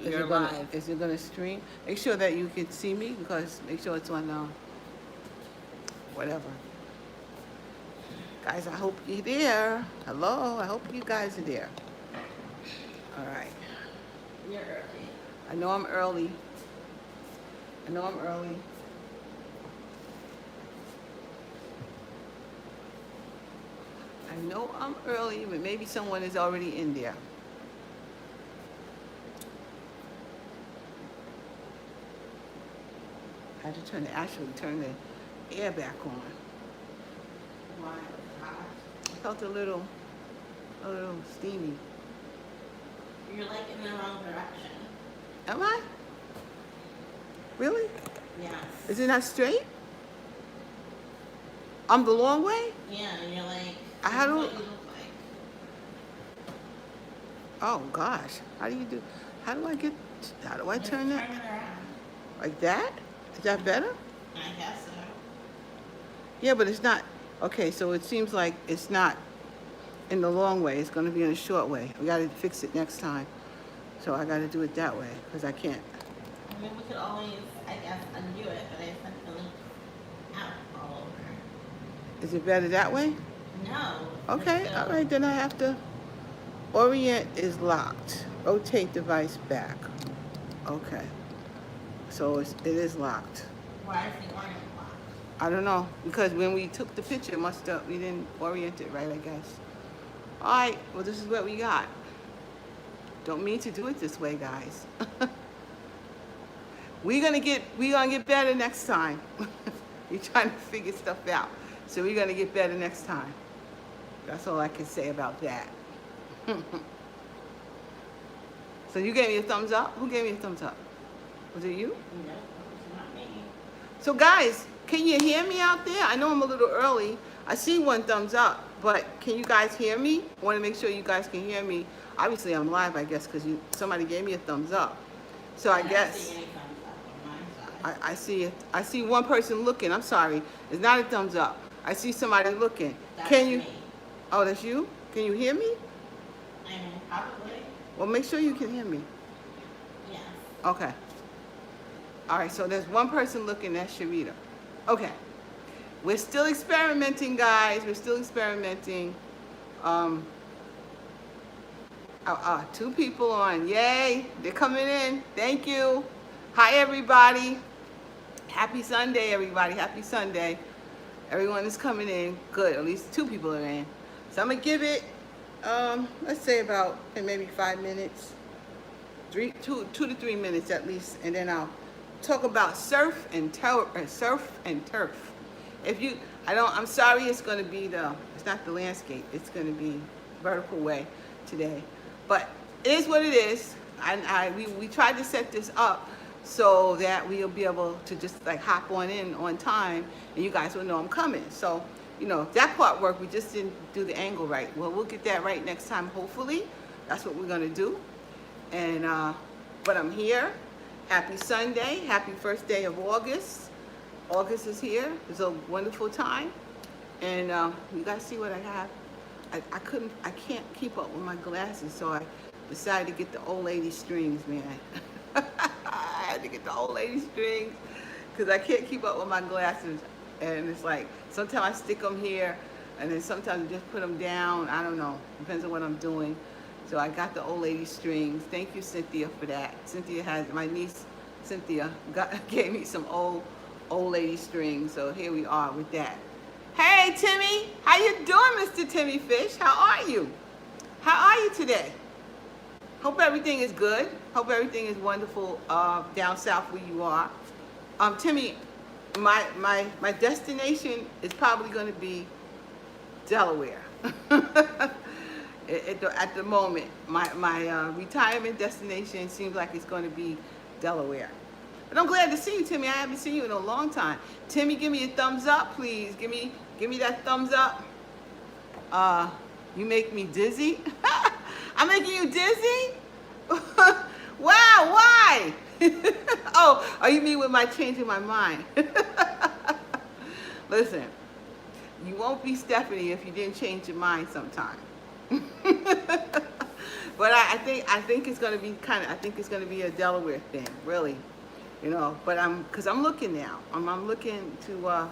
you're live. Is it gonna stream? Make sure that you can see me, because make sure it's on whatever. Guys, I hope you're there. Hello, I hope you guys are there. All right. You're early. I know I'm early. I know I'm early. I know I'm early, but maybe someone is already in there. I had to turn the air back on. Why? It's hot. I felt a little steamy. You're like in the wrong direction. Am I? Really? Yes. Is it not straight? I'm the long way? Yeah, and you're like. How do? What you look like. Oh gosh, how do I Just turn that? Turn it around. Like that? Is that better? I guess so. Yeah, but it's not. Okay, so it seems like it's not in the long way. It's going to be in the short way. We got to fix it next time. So I got to do it that way because I can't. I mean, we could always, I guess, undo it, but I sent the link out all over. Is it better that way? No. Okay, all right, then I have to. Orient is locked. Rotate device back. Okay. So it is locked. Why is the orient locked? I don't know, because when we took the picture, we didn't orient it right, I guess. All right, well, this is what we got. Don't mean to do it this way, guys. We're gonna get better next time. You're trying to figure stuff out, so we're gonna get better next time. That's all I can say about that. So you gave me a thumbs up? Who gave me a thumbs up? Was it you? No, it's not me. So guys, can you hear me out there? I know I'm a little early. I see one thumbs up, but can you guys hear me? I want to make sure you guys can hear me. Obviously I'm live, I guess, because somebody gave me a thumbs up. So I guess See any thumbs up on my side. I see it. I see one person looking. I'm sorry. It's not a thumbs up. I see somebody looking. That's Can you? me. Oh, that's you? Can you hear me? I mean, probably. Well, make sure you can hear me. Yes. Okay. All right, so there's one person looking, that's Sharita. Okay. We're still experimenting, guys. We're still experimenting. Two people on. Yay. They're coming in. Thank you. Hi, everybody. Happy Sunday, everybody. Happy Sunday. Everyone is coming in. Good. At least two people are in. So I'm going to give it, let's say about maybe 5 minutes. 2 to 3 minutes at least. And then I'll talk about surf and turf. I'm sorry, it's going to be it's not the landscape. It's going to be vertical way today. But it is what it is. We tried to set this up so that we'll be able to just like hop on in on time and you guys will know I'm coming. So, that part worked. We just didn't do the angle right. Well, we'll get that right next time, hopefully. That's what we're going to do. And, but I'm here. Happy Sunday. Happy first day of August. August is here. It's a wonderful time. And you guys see what I have? I can't keep up with my glasses, so I decided to get the old lady strings, man. I had to get the old lady strings because I can't keep up with my glasses. And it's like, sometimes I stick them here, and then sometimes I just put them down. I don't know. Depends on what I'm doing. So I got the old lady strings. Thank you, Cynthia, for that. My niece, Cynthia, gave me some old lady strings. So here we are with that. Hey, Timmy. How you doing, Mr. Timmy Fish? How are you? How are you today? Hope everything is good. Hope everything is wonderful down south where you are. Timmy, my destination is probably going to be Delaware. At the moment, my retirement destination seems like it's going to be Delaware. But I'm glad to see you, Timmy. I haven't seen you in a long time. Timmy, give me a thumbs up, please. Give me that thumbs up. You make me dizzy. I'm making you dizzy? Wow, why? Oh, you mean with my changing my mind? Listen, you won't be Stephanie if you didn't change your mind sometime. But I think it's gonna be I think it's gonna be a Delaware thing, really. You know, but cause I'm looking now. I'm looking to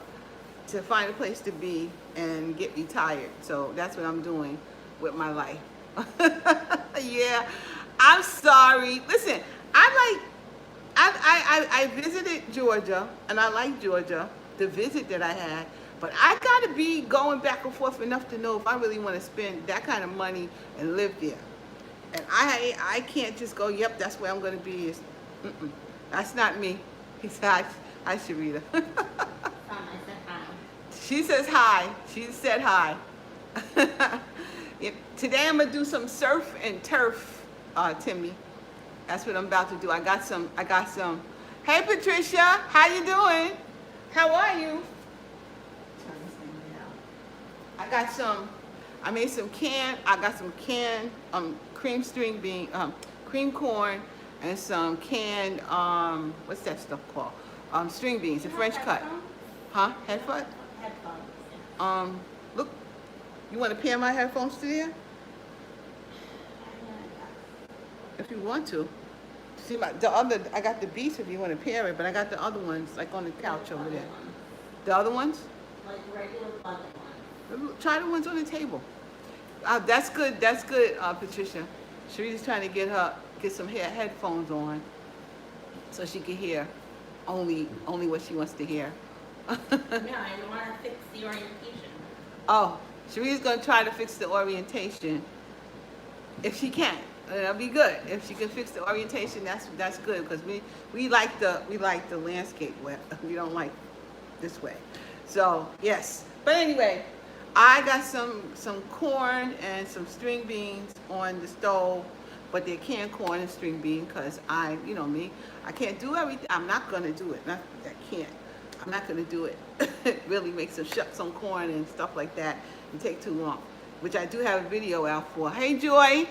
find a place to be and get retired. So that's what I'm doing with my life. Yeah, I'm sorry. Listen, I visited Georgia, and I like Georgia, the visit that I had, but I gotta be going back and forth enough to know if I really want to spend that kind of money and live there. And I can't just go, yep, that's where I'm gonna be. That's not me. He said, hi, Sharita. I said hi. She says hi. She said hi. Today I'm gonna do some surf and turf, Timmy. That's what I'm about to do. I got some. Hey Patricia, how you doing? How are you? I got some. I made some I got some canned cream string bean, cream corn, and some canned what's that stuff called? String beans, a French cut. Huh? Headphones? Headphones. Look. You want to pair my headphones to there? If you want to. See, I got the Beats if you want to pair it, but I got the other ones like on the couch over there. The other ones? Like regular plug ones. Try the ones on the table. That's good, Patricia. Sharita's trying to get some headphones on so she can hear only what she wants to hear. No, I want to fix the orientation. Oh, Sharita's going to try to fix the orientation if she can. That'll be good. If she can fix the orientation, that's good, because we like the landscape way. We don't like this way. So yes. But anyway, I got some corn and some string beans on the stove, but they're canned corn and string bean, because you know me, I can't do everything. I'm not gonna do it. I'm not gonna do it. Really make some corn and stuff like that and take too long, which I do have a video out for. Hey Joy.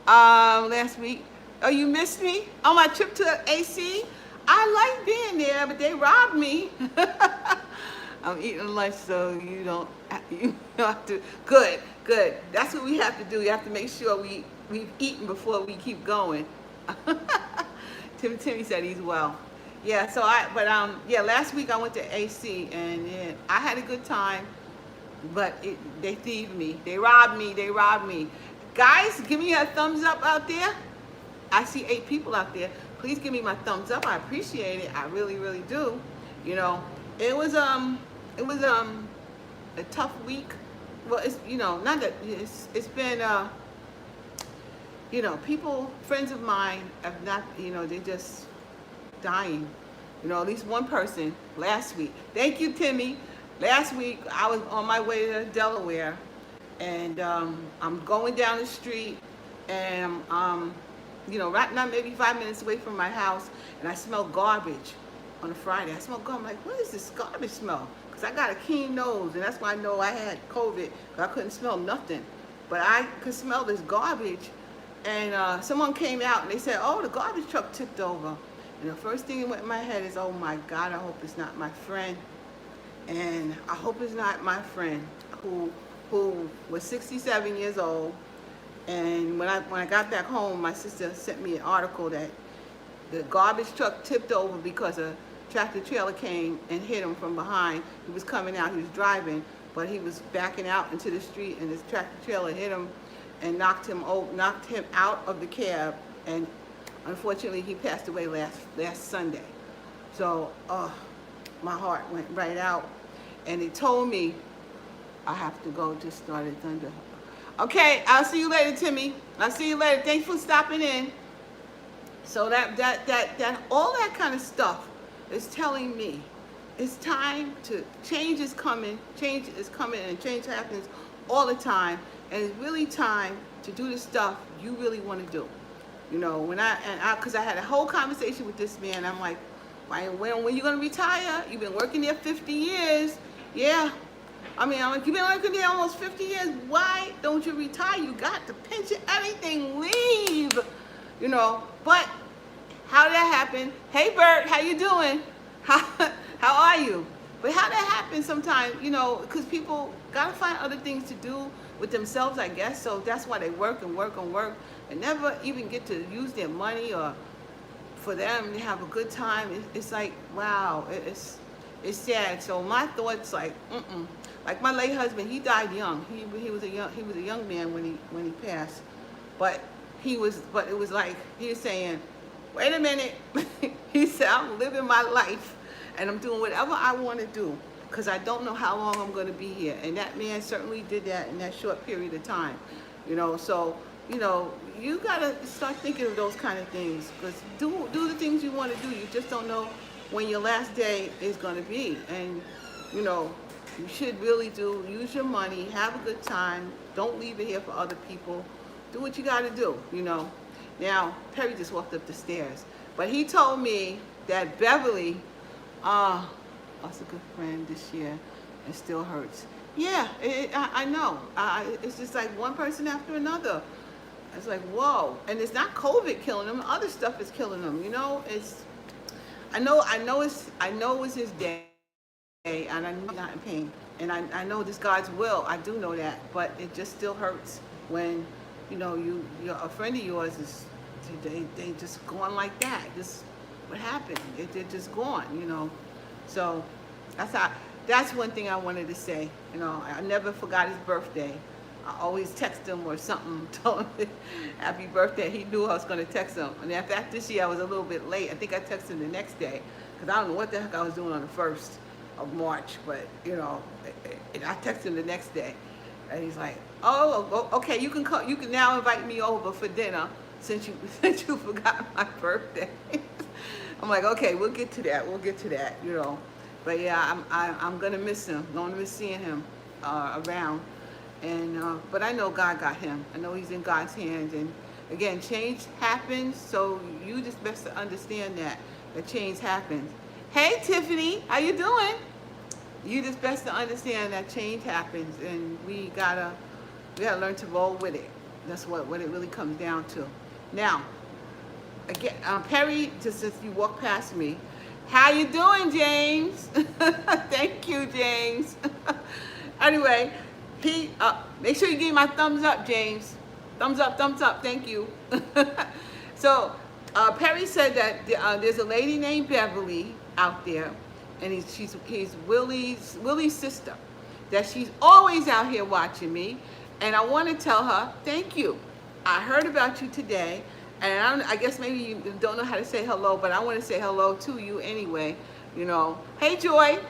Last week. Oh, you missed me on my trip to AC? I like being there, but they robbed me. I'm eating lunch, so you don't have to. Good. That's what we have to do. We have to make sure we've eaten before we keep going. Timmy said he's well. Yeah. So last week I went to AC and I had a good time, but they thieved me. They robbed me. Guys, give me a thumbs up out there. I see 8 people out there. Please give me my thumbs up. I appreciate it. I really, really do. You know, it was a tough week. Well, it's not that it's been friends of mine have not, they're just dying. At least one person last week. Thank you, Timmy. Last week I was on my way to Delaware. And I'm going down the street, and right now maybe 5 minutes away from my house, and I smell garbage on a Friday. I smell garbage. I'm like, what is this garbage smell? Because I got a keen nose, and that's why I know I had COVID, because I couldn't smell nothing. But I could smell this garbage, and someone came out, and they said, oh, the garbage truck tipped over. And the first thing that went in my head is, oh my God, I hope it's not my friend. And I hope it's not my friend who was 67 years old, and when I got back home, my sister sent me an article that the garbage truck tipped over because a tractor trailer came and hit him from behind. He was coming out, he was driving, but he was backing out into the street, and this tractor trailer hit him and knocked him out of the cab, and unfortunately he passed away last Sunday. So my heart went right out, and it told me I have to go to Started Thunder. Okay, I'll see you later, Timmy. I'll see you later. Thanks for stopping in. So that all that kind of stuff is telling me it's time to change is coming, and change happens all the time. And it's really time to do the stuff you really want to do. Because I had a whole conversation with this man. I'm like, when you gonna retire? You've been working there 50 years. Yeah. I'm like, you've been working there almost 50 years. Why don't you retire? You got the pension, everything, leave. But how did that happen? Hey, Bert, how you doing? How are you? But how that happens sometimes, because people got to find other things to do. with themselves, I guess. So that's why they work and work and work and never even get to use their money or for them to have a good time. It's like, wow, it's sad. So my thoughts like, like my late husband, he died young. He was a young man when he passed, but it was like he was saying, wait a minute. He said, I'm living my life and I'm doing whatever I want to do because I don't know how long I'm going to be here. And that man certainly did that in that short period of time, so you got to start thinking of those kind of things, because do the things you want to do. You just don't know when your last day is going to be. And you should really use your money, have a good time, don't leave it here for other people. Do what you got to do. Now Perry just walked up the stairs, but he told me that Beverly lost a good friend this year. It still hurts. Yeah, I know. It's just like one person after another. It's like, whoa. And it's not COVID killing them. Other stuff is killing them. I know it was his day, and I know he's not in pain. And I know this God's will. I do know that. But it just still hurts when, a friend of yours is, they just gone like that. Just what happened? They're just gone, So that's one thing I wanted to say. I never forgot his birthday. I always text him or something, told him happy birthday. He knew I was going to text him. And in fact, this year I was a little bit late. I think I texted him the next day because I don't know what the heck I was doing on the 1st of March. But, and I texted him the next day. And he's like, oh, okay, you can now invite me over for dinner since you forgot my birthday. I'm like, okay, we'll get to that, But yeah, I'm going to miss him. I'm going to miss seeing him around. And but I know God got him. I know he's in God's hands. And again, change happens, so you just best to understand that change happens. Hey Tiffany, how you doing? You just best to understand that change happens, and we gotta learn to roll with it. That's what it really comes down to. Now, again, Perry, just as you walk past me, how you doing, James? Thank you, James. Anyway. Make sure you give me my thumbs up, James. Thumbs up, thank you. So, Perry said that there's a lady named Beverly out there, and he's Willie's sister, that she's always out here watching me, and I want to tell her, thank you. I heard about you today, and I guess maybe you don't know how to say hello, but I want to say hello to you anyway. Hey Joy.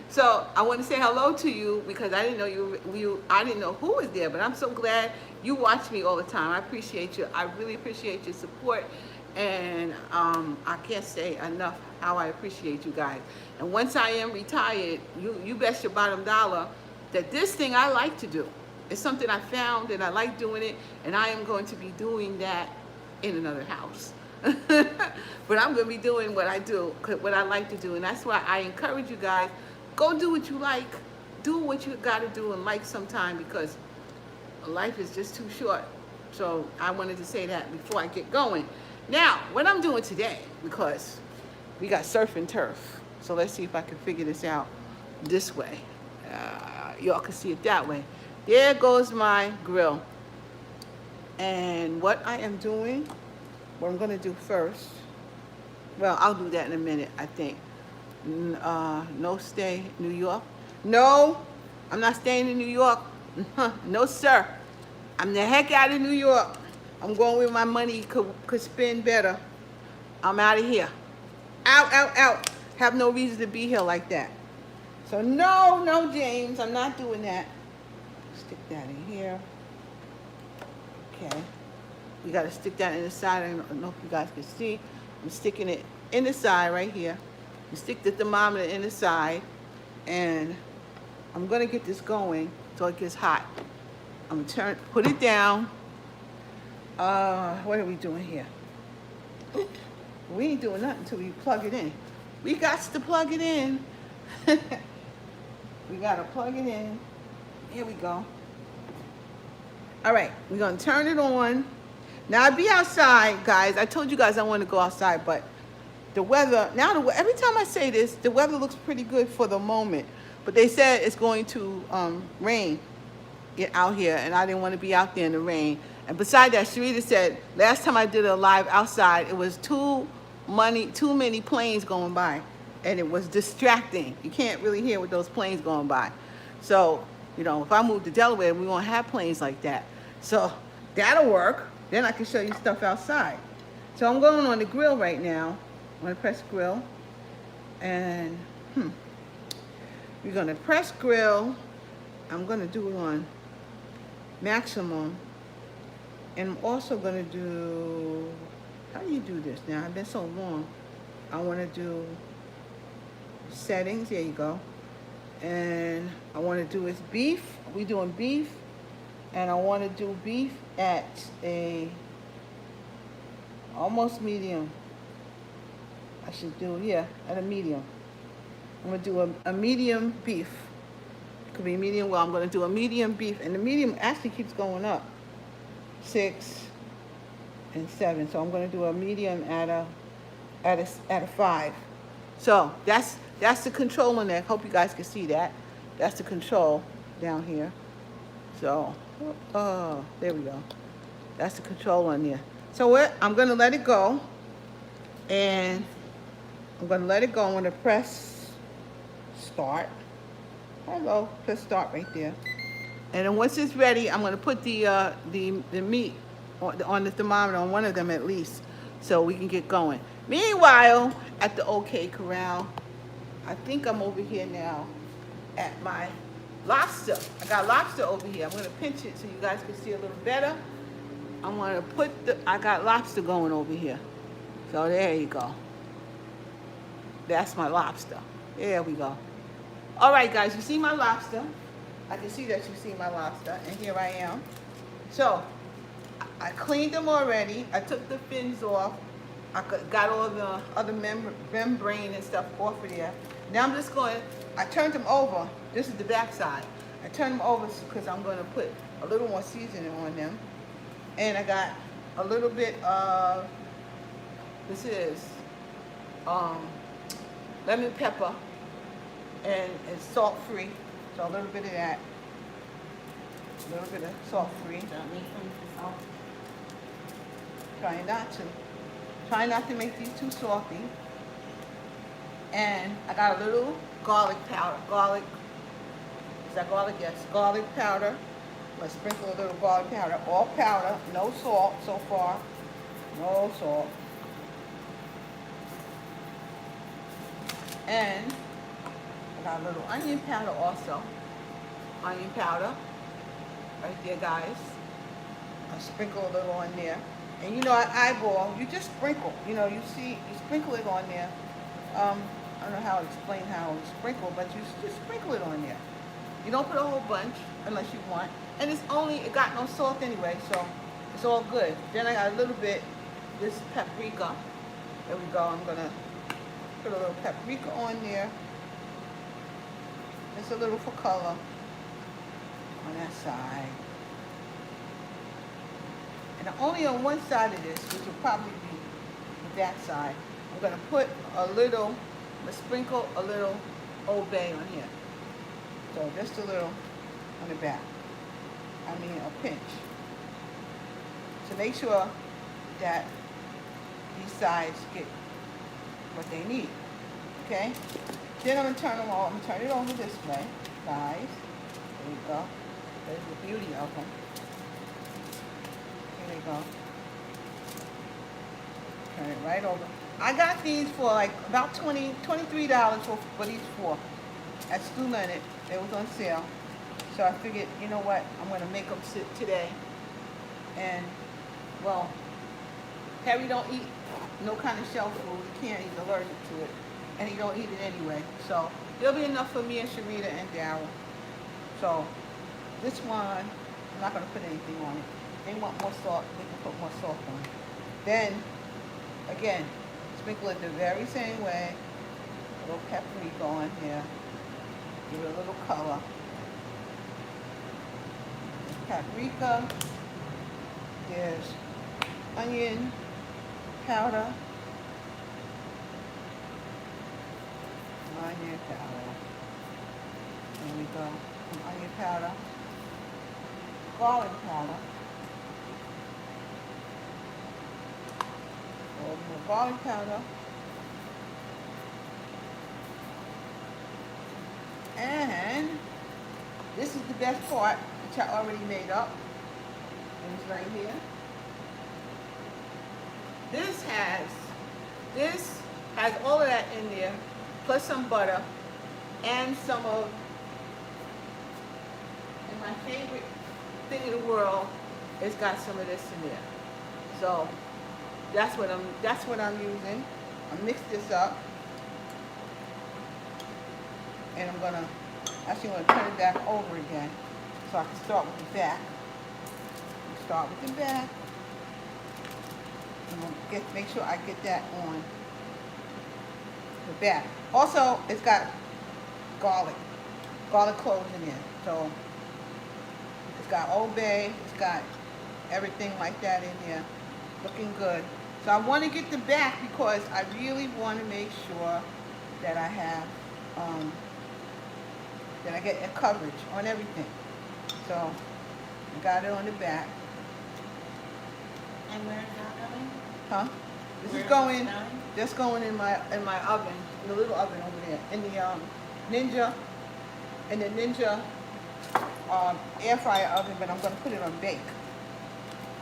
So I want to say hello to you because I didn't know I didn't know who was there, but I'm so glad you watch me all the time. I appreciate you. I really appreciate your support, and I can't say enough how I appreciate you guys. And once I am retired, you bet your bottom dollar that this thing I like to do. It's something I found and I like doing it, and I am going to be doing that in another house. But I'm going to be doing what I do, what I like to do, and that's why I encourage you guys. Go do what you like. Do what you got to do in life sometime, because life is just too short. So I wanted to say that before I get going. Now, what I'm doing today, because we got surf and turf. So let's see if I can figure this out this way. Y'all can see it that way. There goes my grill. And what I am doing, what I'm going to do first, well, I'll do that in a minute, I think. No stay New York. No, I'm not staying in New York. No, sir. I'm the heck out of New York. I'm going where my money could spend better. I'm out of here. Out. Have no reason to be here like that. So no, James, I'm not doing that. Stick that in here. Okay. You got to stick that in the side. I don't know if you guys can see. I'm sticking it in the side right here. You stick the thermometer in the side, and I'm gonna get this going so it gets hot. I'm gonna put it down. What are we doing here? We ain't doing nothing until we plug it in. We got to plug it in. We gotta plug it in. Here we go. All right, we're gonna turn it on. Now I be outside, guys. I told you guys I want to go outside, but the weather, every time I say this, the weather looks pretty good for the moment. But they said it's going to rain. out here, and I didn't want to be out there in the rain. And beside that, Sharita said, last time I did a live outside, it was too many planes going by, and it was distracting. You can't really hear with those planes going by. So, you know, if I move to Delaware, we won't have planes like that. So that'll work. Then I can show you stuff outside. So I'm going on the grill right now. I'm going to press grill. And we're going to press grill. I'm going to do it on maximum. And I'm also going to do, how do you do this now? I've been so long. I want to do settings. There you go. And I want to do is beef. We're doing beef. And I want to do beef at a almost medium. I should do, yeah, at a medium. I'm going to do a medium beef. It could be medium well. I'm going to do a medium beef. And the medium actually keeps going up. 6 and 7. So I'm going to do a medium at a 5. So that's the control on that. Hope you guys can see that. That's the control down here. So, there we go. That's the control on there. So I'm going to let it go. And I'm going to let it go. I'm going to press start. Hello, press start right there. And then once it's ready, I'm going to put the meat on the thermometer, on one of them at least, so we can get going. Meanwhile, at the OK Corral, I think I'm over here now at my lobster. I got lobster over here. I'm going to pinch it so you guys can see a little better. I'm going to put I got lobster going over here. So there you go. That's my lobster. There we go. All right, guys, you see my lobster. I can see that you see my lobster, and here I am. So I cleaned them already. I took the fins off. I got all the other membrane and stuff off of there. Now I'm just going, I turned them over. This is the back side. I turned them over because I'm going to put a little more seasoning on them. And I got a little bit of, this is lemon pepper, and it's salt free. So a little bit of that. A little bit of salt free. Don't need some salt. Try not to. Try not to make these too salty. And I got a little garlic powder. Garlic. Is that garlic? Yes. Garlic powder. I'm going to sprinkle a little garlic powder. All powder. No salt so far. No salt. And I got a little onion powder also. Onion powder. Right there, guys. I sprinkle a little on there. And you know, I eyeball, you just sprinkle. You know, you see, you sprinkle it on there. I don't know how to explain how it's sprinkled, but you just sprinkle it on there. You don't put a whole bunch unless you want. And it got no salt anyway, so it's all good. Then I got a little bit, this paprika. There we go. I'm going to put a little paprika on there. Just a little for color on that side. And only on one side of this, which will probably be the back side, I'm going to put a little, I'm going to sprinkle a little Old Bay on here. So just a little on the back. I mean a pinch. To make sure that these sides get what they need. Okay? Then I'm going to turn them all, I'm going to turn it over this way, guys. There you go. There's the beauty of them. There you go. Turn it right over. I got these for like about $23 for these 4 at Stu Leonard. They was on sale. So I figured, you know what, I'm going to make them sit today. And, well, Harry don't eat no kind of shell food. He can't, he's allergic to it. And he don't eat it anyway. So there'll be enough for me and Sharita and Daryl. So this one, I'm not going to put anything on it. If they want more salt, they can put more salt on it. Then, again, sprinkle it the very same way. A little paprika on here. Give it a little color. There's paprika. There's onion powder. Onion powder. There we go. Some onion powder. garlic powder. A little more garlic powder. And this is the best part, which I already made up. And it's right here. This has all of that in there, plus some butter and some of, and my favorite thing in the world, it's got some of this in there. So that's what I'm using. I mix this up, and I'm gonna turn it back over again, so I can start with the back. Start with the back. I'm gonna make sure I get that on the back. Also, it's got garlic cloves in it. So it's got Old Bay, it's got everything like that in there, looking good. So I want to get the back because I really want to make sure that I have, that I get a coverage on everything. So I got it on the back. And where is that going? Huh? This Where is going, this going? just going in my oven, in the little oven over there, in the Ninja air fryer oven, but I'm gonna put it on bake.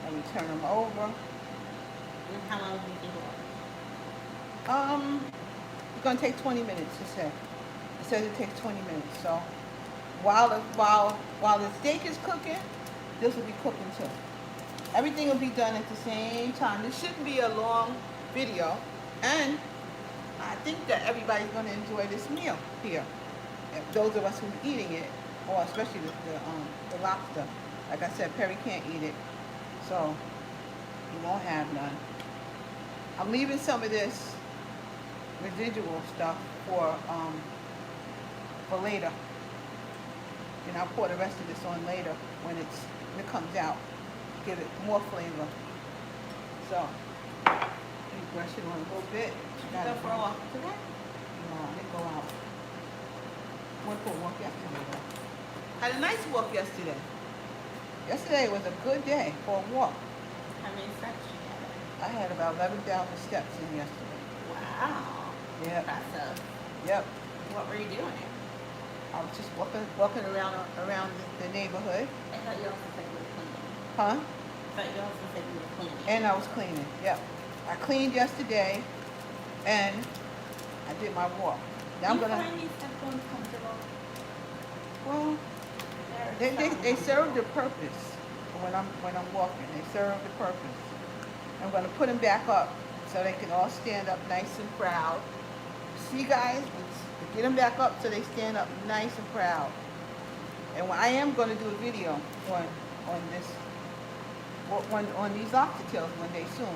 Let me turn them over. And how long do you think it will? It's gonna take 20 minutes. It said. It says it takes 20 minutes. So while the steak is cooking, this will be cooking too. Everything will be done at the same time. This shouldn't be a long video, and I think that everybody's going to enjoy this meal here. And those of us who are eating it, or especially the lobster. Like I said, Perry can't eat it, so he won't have none. I'm leaving some of this residual stuff for later, and I'll pour the rest of this on later when it comes out. Give it more flavor. So, let me brush it on a little bit. Did you go for a walk today? No, I didn't go out. Went for a walk yesterday though. Had a nice walk yesterday. Yesterday was a good day for a walk. How many steps did you get? I had about 11,000 steps in yesterday. Wow. Yep. Impressive. Yep. What were you doing? I was just walking around the neighborhood. I thought you also said you were cleaning. Huh? I thought you also said you were cleaning. And I was cleaning. Yep. I cleaned yesterday, and I did my walk. Now I'm Do you gonna. find these headphones comfortable? Well, they serve the purpose when I'm walking. They serve the purpose. I'm gonna put them back up so they can all stand up nice and proud. See, guys, get them back up so they stand up nice and proud. And I am gonna do a video on this. On these lobster tails one day soon.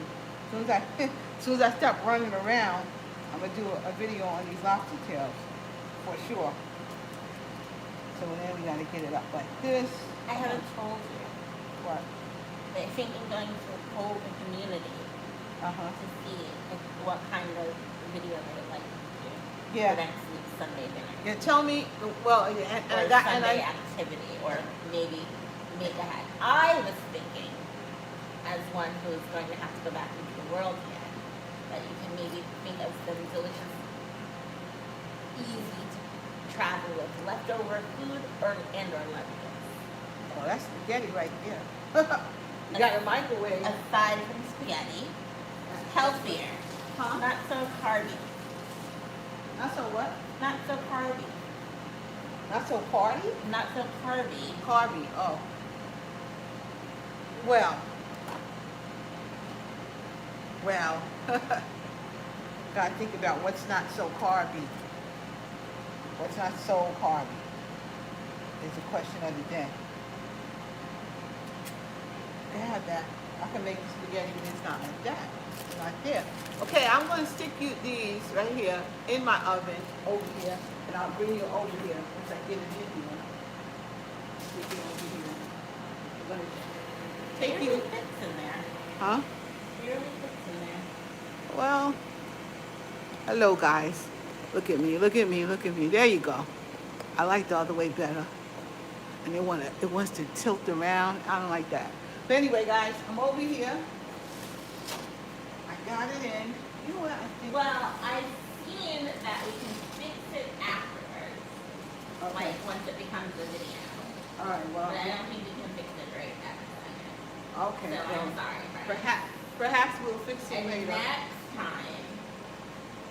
As soon as I stop running around, I'm gonna do a video on these lobster tails for sure. So then we gotta get it up like this. I haven't told you. What? I think I'm going to poll the community to see what kind of video they would like to do Yeah. for next week's Sunday dinner. Yeah. Tell me. Well, and Or I got Sunday activity, or maybe make ahead. I was thinking, as one who is going to have to go back into the world again, that you can maybe think of some delicious, easy to travel with leftover food or leftovers. Oh, that's spaghetti right there. You got a microwave. Aside from spaghetti, healthier, Huh? not so carby, Not so what? not so carby, Not so party? not so carby. Carby. Oh. Well. Gotta think about what's not so carby. What's not so carby is the question of the day. I can have that. I can make the spaghetti, but it's not like that. It's not there. Okay, I'm gonna stick you these right here in my oven over here, and I'll bring you over here once I get it in here. Stick it over here. I'm gonna take Barely you. fits in there. Huh? Barely fits in there. Well, hello guys. Look at me, look at me, look at me. There you go. I like the other way better. and it wants to tilt around. I don't like that. But anyway, guys, I'm over here. I got it in. You know what I think? Well, I've seen that we can fix it afterwards, Okay. like once it becomes a video. All right. Well. But I don't think we can fix it right at the second. Okay. So Well, I'm sorry. Brian. perhaps we'll fix it And the later. next time,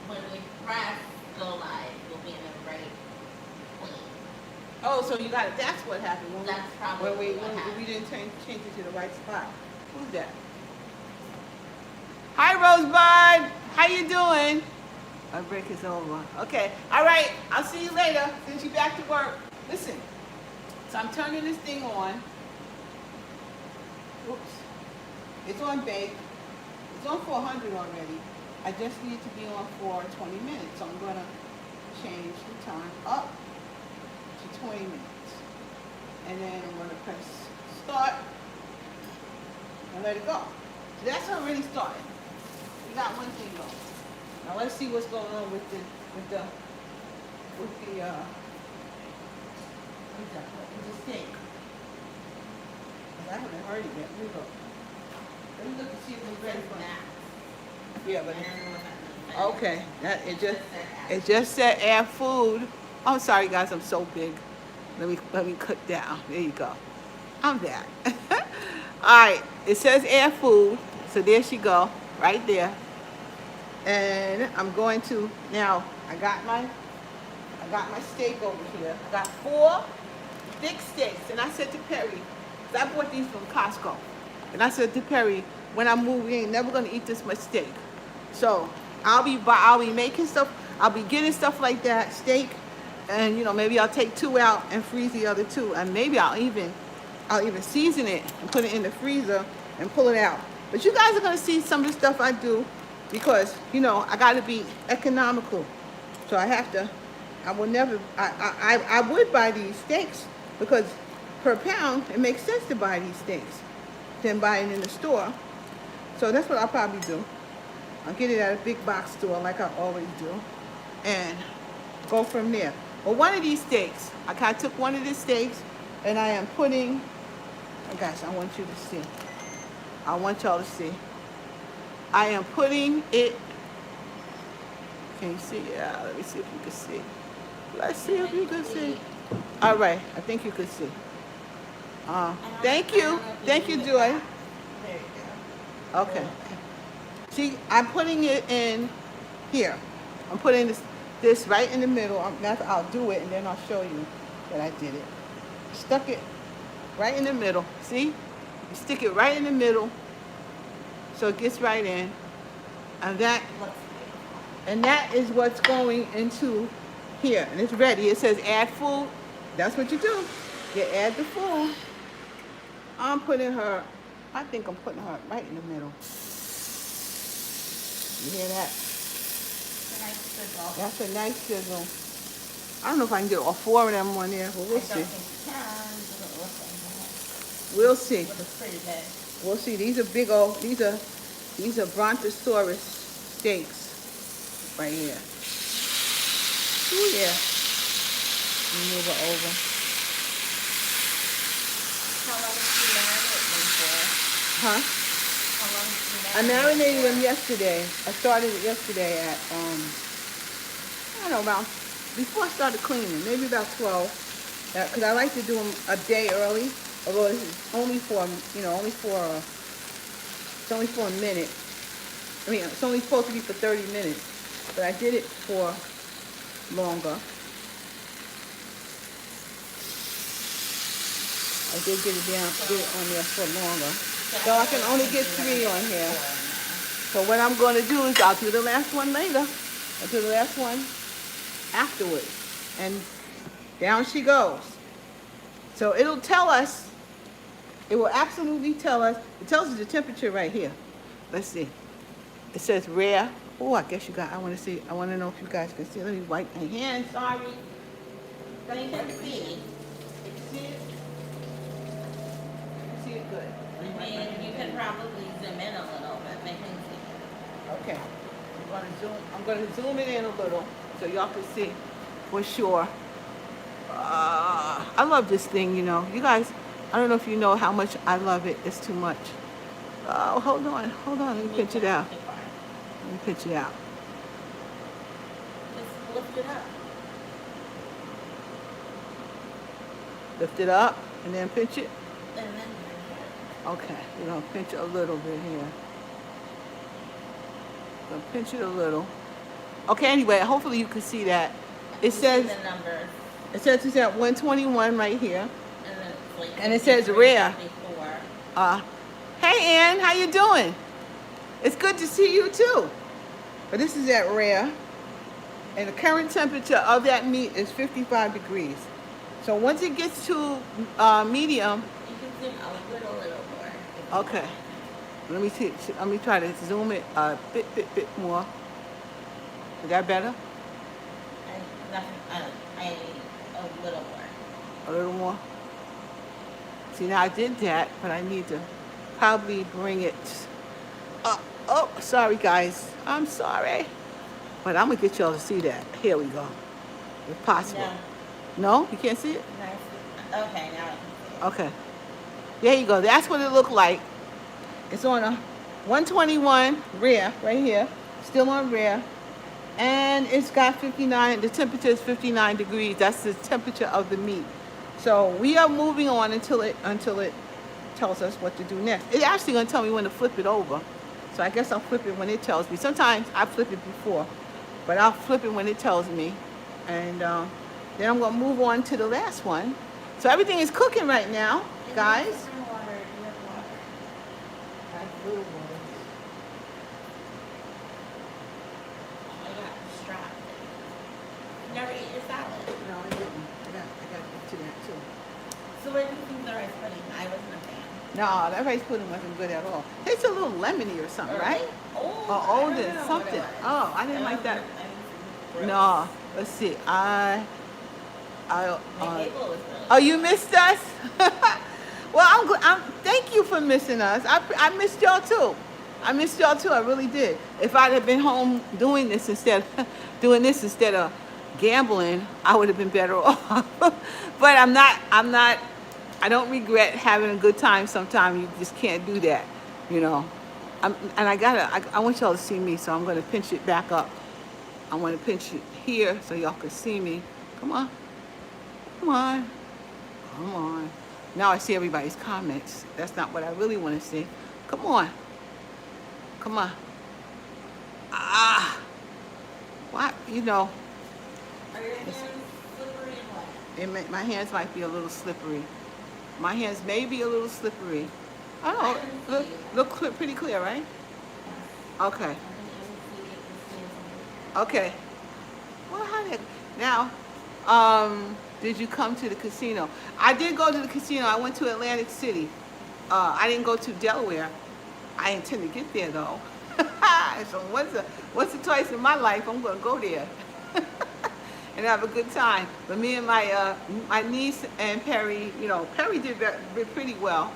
when we press go live, we'll be in the right place. Oh, so you got it. That's what happened. That's probably what happened. We didn't change it to the right spot. Who's that? Hi, Rosebud. How you doing? Our break is over. Okay. All right. I'll see you later since you're back to work. Listen. So I'm turning this thing on. Oops. It's on bake. It's on 400 already. I just need to be on for 20 minutes. So I'm going to change the time up to 20 minutes. And then I'm going to press start and let it go. So that's already started. We got one thing going. Now let's see what's going on with the steak. I haven't heard it yet. Here we go. Let me look and see if it's ready for that. Yeah, but okay. That it just said add food. I'm sorry guys, I'm so big. Let me cut down. There you go. I'm that. Alright, it says add food. So there she go, right there. And I'm going to now I got my steak over here. I got 4 thick steaks, and I said to Perry, I bought these from Costco, and I said to Perry, when I move, we ain't never gonna eat this much steak. So I'll be making stuff. I'll be getting stuff like that, steak, and maybe I'll take 2 out and freeze the other 2, and maybe I'll even season it and put it in the freezer and pull it out. But you guys are gonna see some of the stuff I do because I gotta be economical. So I would buy these steaks because per pound it makes sense to buy these steaks than buying in the store. So that's what I'll probably do. I'll get it at a big box store like I always do and go from there. But one of these steaks, I took one of these steaks and I am putting, oh gosh, I want you to see. I want y'all to see. I am putting it, can you see? Yeah, let me see if you can see. Let's see if you can see. All right, I think you can see. Thank you, Joy. There you go. Okay. See, I'm putting it in here. I'm putting this right in the middle. I'll do it and then I'll show you that I did it. Stuck it right in the middle. See? You stick it right in the middle so it gets right in. And that is what's going into here. And it's ready. It says add food. That's what you do. You add the food. I'm putting her, I think I'm putting her right in the middle. You hear that? That's a nice sizzle. I don't know if I can get all 4 of them on there, but we'll see. We'll see. It looks pretty good. We'll see. These are big old, these are Brontosaurus steaks right here. Ooh, yeah. Move it over. How long did you marinate them for? Huh? How long did you I marinate marinated them for? yesterday. I started it yesterday at, I don't know, around, before I started cleaning, maybe about 12. Because I like to do them a day early. Although it's only for, it's only for a minute. I mean, it's only supposed to be for 30 minutes. But I did it for longer. I did get it on there for longer. So I can only get 3 on here. So what I'm going to do is I'll do the last one later. I'll do the last one afterwards. And down she goes. So it'll tell us, it will absolutely tell us, it tells us the temperature right here. Let's see. It says rare. Oh, I guess you got, I want to know if you guys can see. Let me wipe my hands, sorry. So you can see. You can see it? You can see it good. I mean, you could probably zoom in a little bit, make things see. Okay. I'm going to zoom it in a little so y'all can see for sure. I love this thing, you know. You guys, I don't know if you know how much I love it. It's too much. Oh, hold on. Let me pinch it out. Let me pinch it out. Just lift it up. Lift it up and then pinch it. And then Okay, we're gonna pinch it a little bit here. Gonna pinch it a little. Okay, anyway, hopefully you can see that. It says the numbers. It says it's at 121 right here. And then it's like And it says rare. 54. Hey Ann, how you doing? It's good to see you too. But this is at rare. And the current temperature of that meat is 55 degrees. So once it gets to medium, You can zoom a little more. okay. Let me see. Let me try to zoom it a bit more. Is that better? A little more. A little more. See, now I did that, but I need to probably bring it up. Oh, sorry guys. I'm sorry. But I'm gonna get y'all to see that. Here we go. If possible. No? You can't see it? Nice. Okay, now I can see it. Okay. There you go. That's what it looked like. It's on a 121 rare right here. Still on rare. And it's got 59, the temperature is 59 degrees. That's the temperature of the meat. So we are moving on until it tells us what to do next. It's actually gonna tell me when to flip it over. So I guess I'll flip it when it tells me. Sometimes I flip it before, but I'll flip it when it tells me. And then I'm gonna move on to the last one. So everything is cooking right now, guys. You have water. I have little water. I got strapped. You never ate your salad. No, I didn't. I got to get to that too. So what do you think the rice pudding? I wasn't a fan. No, that rice pudding wasn't good at all. Tastes a little lemony or something, right? Old. Or I old don't and know something. what it was. Oh, I didn't like that. Gross. No, let's see. My table was really Oh, you missed us? Well, thank you for missing us. I missed y'all too. I really did. If I'd have been home doing this instead of gambling, I would have been better off. But I'm not. I don't regret having a good time. Sometimes you just can't do that, you know. I want y'all to see me, so I'm gonna pinch it back up. I want to pinch it here so y'all can see me. Come on. Now I see everybody's comments. That's not what I really want to see. Come on. What? You know. Are your hands slippery and wet? My hands might be a little slippery. My hands may be a little slippery. I don't know. Look pretty clear, right? Okay. Okay. Well, now, did you come to the casino? I did go to the casino. I went to Atlantic City. I didn't go to Delaware. I intend to get there though. So once or twice in my life, I'm gonna go there and have a good time. But me and my niece and Perry, you know, Perry did pretty well.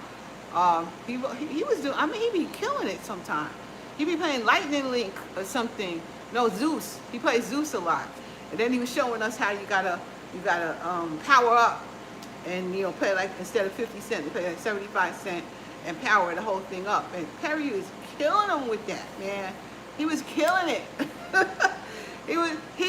He was doing. I mean, he be killing it sometimes. He be playing Lightning Link or something. No, Zeus. He plays Zeus a lot. And then he was showing us how you gotta power up, and you know, play like instead of 50 cents, you play like 75 cents and power the whole thing up. And Perry was killing him with that, man. He was killing it. he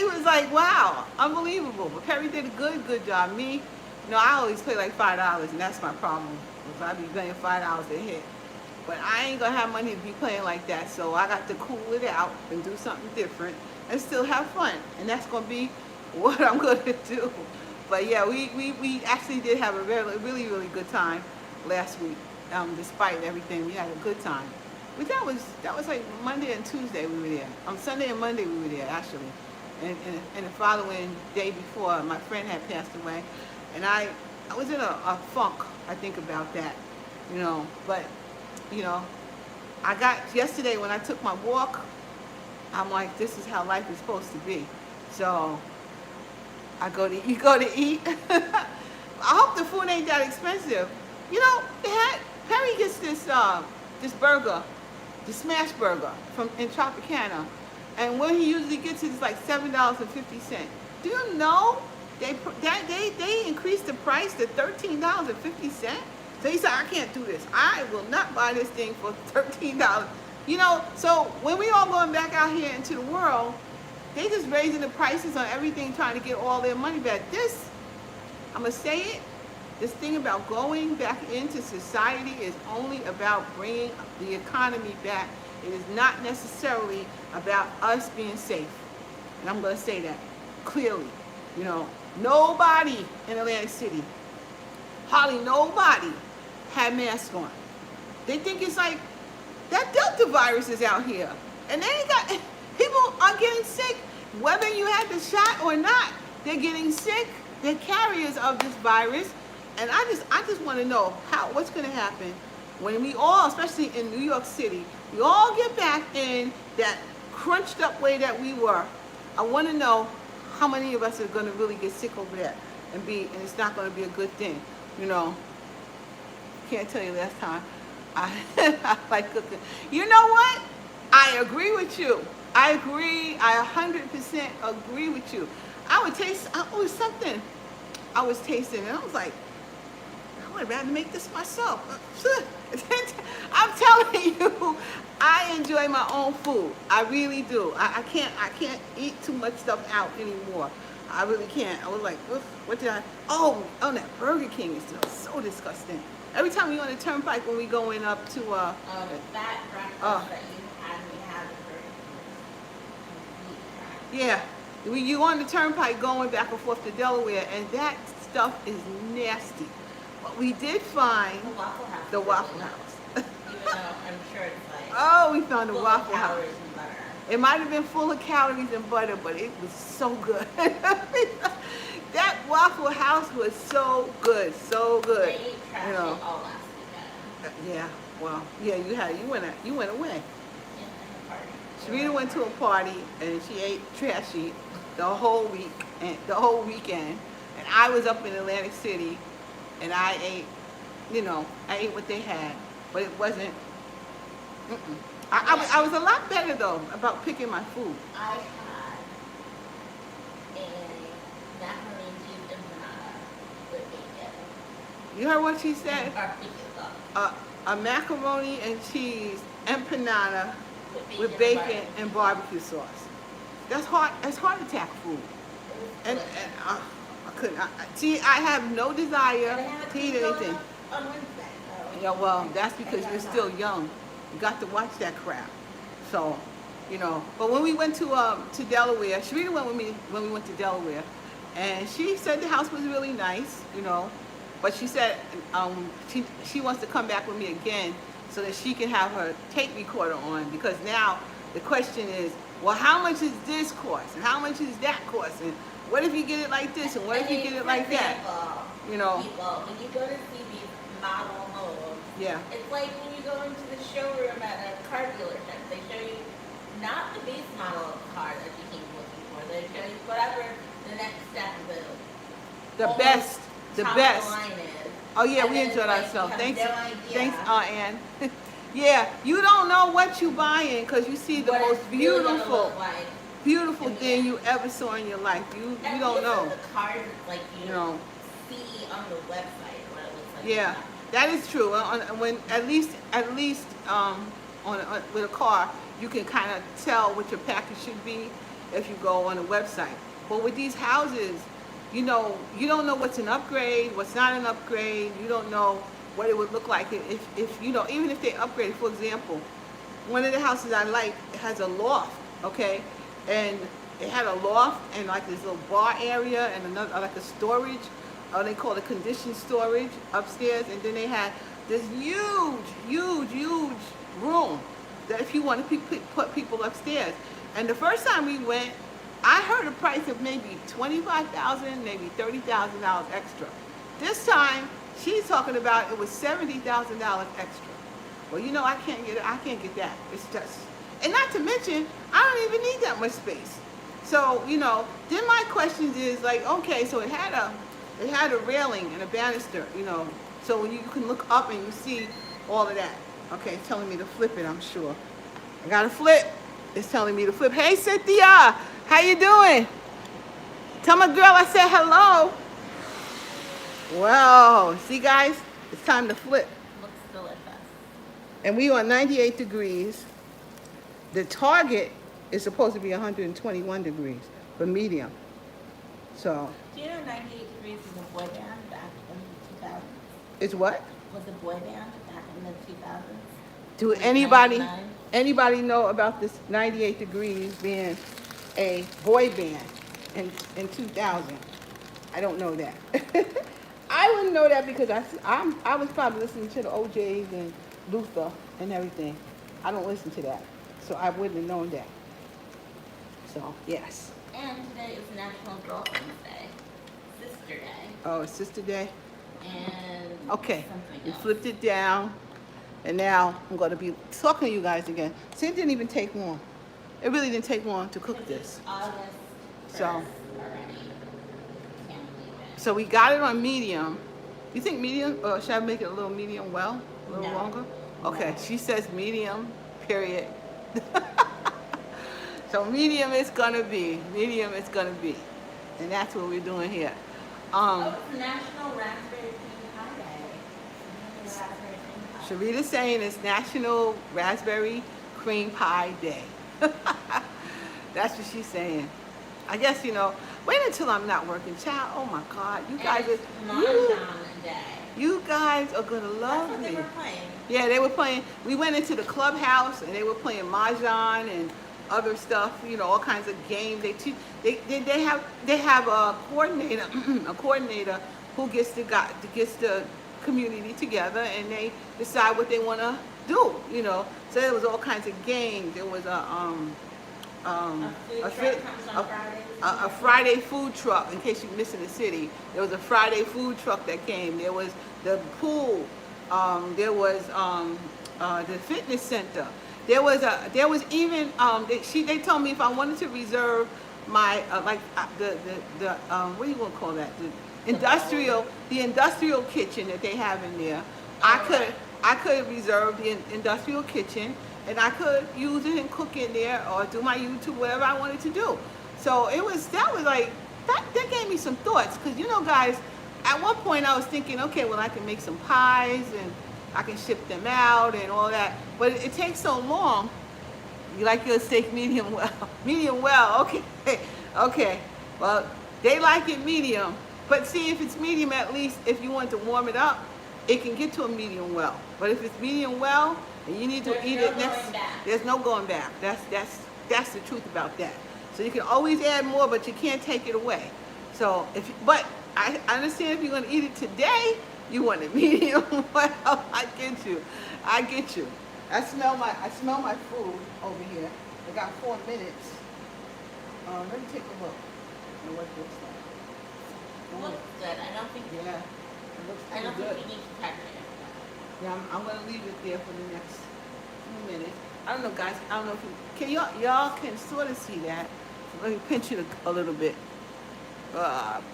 was like, wow, unbelievable. But Perry did a good job. Me, you know, I always play like $5, and that's my problem. If I be playing $5 a hit. But I ain't gonna have money to be playing like that, so I got to cool it out and do something different and still have fun. And that's gonna be what I'm gonna do. But yeah, we actually did have a really good time last week. Despite everything, we had a good time. But that was like Monday and Tuesday we were there. Sunday and Monday we were there actually. And the following day before, my friend had passed away, and I was in a funk. I think about that, you know. But you know, I got yesterday when I took my walk, I'm like, this is how life is supposed to be. So you go to eat. I hope the food ain't that expensive. You know, Perry gets this burger, the smash burger in Tropicana, and what he usually gets is like $7.50. Do you know they increased the price to $13.50. So he said, I can't do this. I will not buy this thing for $13. You know, so when we all going back out here into the world, they just raising the prices on everything, trying to get all their money back. This, I'm going to say it, this thing about going back into society is only about bringing the economy back. It is not necessarily about us being safe. And I'm going to say that clearly. You know, nobody in Atlantic City, hardly nobody had masks on. They think it's like that Delta virus is out here. And they ain't got, people are getting sick. Whether you had the shot or not, they're getting sick. They're carriers of this virus. And I just want to know what's going to happen when we all, especially in New York City, we all get back in that crunched up way that we were. I want to know how many of us are going to really get sick over that and it's not going to be a good thing. You know, can't tell you last time I like cooking. You know what? I agree with you. I agree. I 100% agree with you. I was something I was tasting and I was like, I would rather make this myself. I'm telling you, I enjoy my own food. I really do. I can't eat too much stuff out anymore. I really can't. I was like, what did I? Oh, that Burger King is so disgusting. Every time we on the turnpike when we going up to that breakfast that you had me have the yeah, you on the turnpike going back and forth to Delaware, and that stuff is nasty. But we did find the Waffle House. Even though I'm sure it's like we found the Waffle House. And butter. It might have been full of calories and butter, but it was so good. That Waffle House was so good, so good. They ate trash all last weekend. Yeah, well, yeah, you went away. Yeah, Sharita went to a party and she ate trashy the whole weekend, and I was up in Atlantic City, and I ate, I ate what they had, but it wasn't. I was a lot better though about picking my food. I had a macaroni and cheese empanada with bacon. You heard what she said? Barbecue sauce. A macaroni and cheese empanada with bacon and barbecue sauce. That's heart attack food. And I couldn't. See, I have no desire to eat anything. On Wednesday. Yeah, well, that's because you're still young. You got to watch that crap. So, But when we went to Delaware, Sharita went with me when we went to Delaware, and she said the house was really nice, But she said she wants to come back with me again so that she can have her tape recorder on, because now the question is, well, how much is this cost, and how much is that cost, and what if you get it like this, and what if you get it like that? People, when you go to see these model homes, yeah, it's like when you go into the showroom at a car dealership. They show you not the base model of car that you came looking for. They show you whatever the next step of the best. Line is. Oh yeah, we enjoyed ourselves. Thanks, Ann. Yeah, you don't know what you buying because you see the most beautiful thing you ever saw in your life. You don't know. The cars, like see on the website what it looks like. Yeah, that is true. When at least with a car, you can kind of tell what your package should be if you go on a website. But with these houses, you don't know what's an upgrade, what's not an upgrade. You don't know what it would look like if even if they upgraded. For example, one of the houses I like has a loft, okay, and it had a loft and like this little bar area and another like a storage, they call it conditioned storage upstairs, and then they had this huge room that if you want to put people upstairs. And the first time we went, I heard a price of maybe $25,000, maybe $30,000 extra. This time, she's talking about it was $70,000 extra. Well, I can't get that. It's just, and not to mention, I don't even need that much space. So, then my question is like, okay, so it had a railing and a banister, so when you can look up and you see all of that. Okay, it's telling me to flip it, I'm sure. I gotta flip. It's telling me to flip. Hey, Cynthia, how you doing? Tell my girl I said hello. Wow. See, guys? It's time to flip. Looks delicious. And we are 98 degrees. The target is supposed to be 121 degrees for medium. So, Do you know 98 Degrees was a boy band back in the 2000s? it's what? Was a boy band back in the 2000s? Do anybody know about this 98 degrees being a boy band in 2000? I don't know that. I wouldn't know that because I was probably listening to the OJs and Luther and everything. I don't listen to that, so I wouldn't have known that. So yes. And today is National Girlfriend's Day, Sister Day, Oh, it's Sister Day. and Okay, something we else. flipped it down, and now I'm going to be talking to you guys again. See, it didn't even take long. It really didn't take long to cook this. August 1st So- already. Can't believe it. So we got it on medium. You think medium, or should I make it a little medium well? A little No. longer? Okay, No. she says medium, period. So medium it's gonna be. Medium it's gonna be. And that's what we're doing here. Oh, it's National Raspberry Cream Pie Day. Raspberry Cream Pie. Sharita's saying it's National Raspberry Cream Pie Day. That's what she's saying. I guess, wait until I'm not working. Child, oh my God, you guys And it's are, Mahjong Day. you guys are gonna That's love what me. they were playing. Yeah, they were playing. We went into the clubhouse and they were playing mahjong and other stuff. All kinds of games. They have a coordinator, a coordinator who gets the community together and they decide what they want to do. So there was all kinds of games. There was A food truck comes on Fridays. a Friday food truck, in case you're missing the city. There was a Friday food truck that came. There was the pool. There was the fitness center. There was even they told me if I wanted to reserve my the what do you want to call that, the industrial kitchen that they have in there. I could reserve the industrial kitchen, and I could use it and cook in there or do my YouTube, whatever I wanted to do. So that gave me some thoughts, because guys, at one point I was thinking, okay, well I can make some pies and I can ship them out and all that, but it takes so long. You like your steak medium well? Medium well, okay, okay. Well, they like it medium, but see, if it's medium, at least if you want to warm it up, it can get to a medium well. But if it's medium well and you need to eat it, there's no going back. That's the truth about that. So you can always add more, but you can't take it away. So but I understand if you're going to eat it today, you want it medium well. I get you. I smell my food over here. I got 4 minutes. Let me take a look at what it looks like. It looks good. I don't think Yeah, it looks I pretty don't good. think we need to touch it. Yeah, I'm gonna leave it there for the next few minutes. I don't know, guys. I don't know if y'all can sort of see that. Let me pinch it a little bit.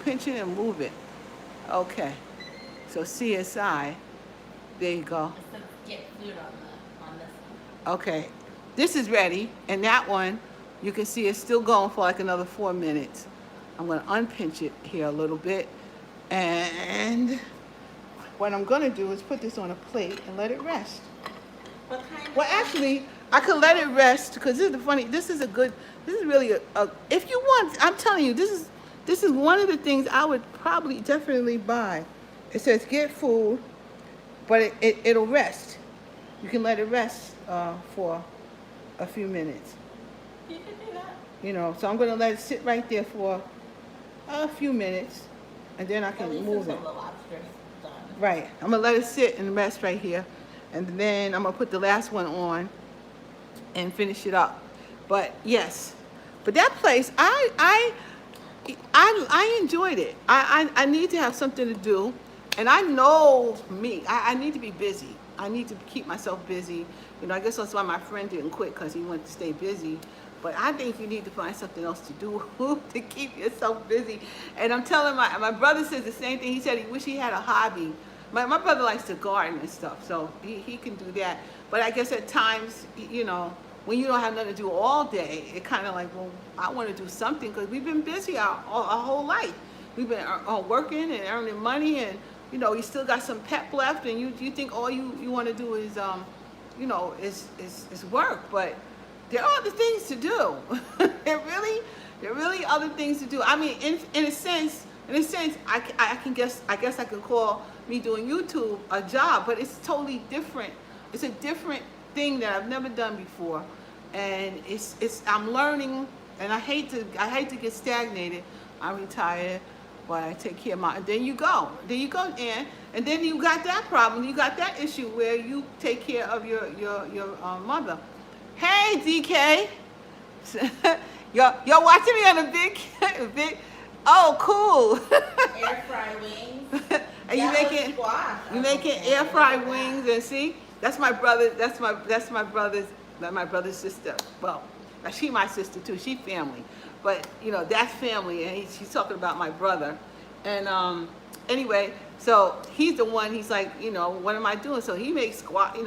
Pinch it and move it. Okay. So CSI. There you go. It says get food on this one. Okay. This is ready, and that one, you can see it's still going for like another 4 minutes. I'm gonna unpinch it here a little bit, and what I'm gonna do is put this on a plate and let it rest. What kind Well, actually, I could let it rest, because this is really a if you want, I'm telling you, this is one of the things I would probably definitely buy. It says get food, but it'll rest. You can let it rest for a few minutes. You can do that. So I'm gonna let it sit right there for a few minutes, and then I At can least move it. until the lobster's done. Right. I'm gonna let it sit and rest right here, and then I'm gonna put the last one on and finish it up. But yes, but that place, I enjoyed it. I need to have something to do, and I know me. I need to be busy. I need to keep myself busy. I guess that's why my friend didn't quit, because he wanted to stay busy. But I think you need to find something else to do to keep yourself busy. And I'm telling my brother says the same thing. He said he wish he had a hobby. My brother likes to garden and stuff, so he can do that. But I guess at times, when you don't have nothing to do all day, it kind of like, well, I want to do something because we've been busy our whole life. We've been working and earning money, and you still got some pep left, and you think all you want to do is is work, but there are other things to do. there really other things to do. I mean, in a sense, I guess I can call me doing YouTube a job, but it's totally different. It's a different thing that I've never done before, and I'm learning, and I hate to get stagnated. I'm retired, but I take care of my. Then you go, Ann, and then you got that problem. You got that issue where you take care of your mother. Hey, DK, you're watching me on a big. Oh, cool. Air fry wings. And you making air fried wings, and see, that's my brother. That's my brother's sister. Well, she my sister too. She family, but that's family. And she's talking about my brother. And anyway, so he's the one. He's like, what am I doing? So he makes squash.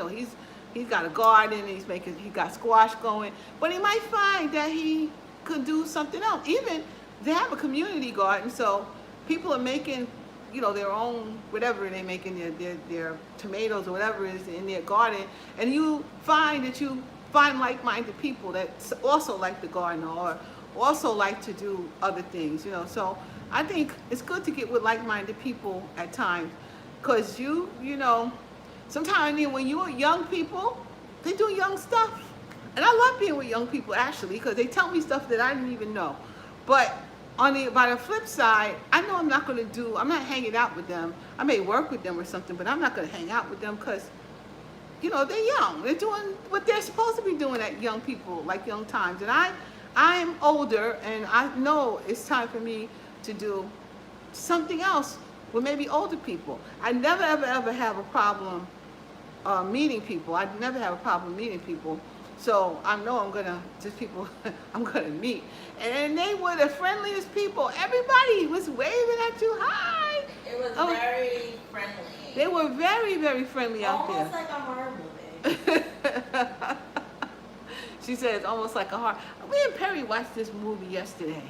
He's got a garden. And he got squash going. But he might find that he could do something else. Even they have a community garden, so people are making, their own, whatever they're making, their tomatoes or whatever is in their garden, and you find like-minded people that also like the garden or also like to do other things, So I think it's good to get with like-minded people at times, because sometimes when you're young people, they do young stuff, and I love being with young people actually, because they tell me stuff that I didn't even know, but by the flip side, I know I'm not hanging out with them. I may work with them or something, but I'm not going to hang out with them because, they're young. They're doing what they're supposed to be doing at young people, like young times. And I'm older, and I know it's time for me to do something else with maybe older people. I never, ever have a problem meeting people. I never have a problem meeting people. So I know I'm going to meet. And they were the friendliest people. Everybody was waving at you. Hi. It was very friendly. They were very, very friendly out there. Almost like a horror movie. She said it's almost like a horror. Me and Perry watched this movie yesterday.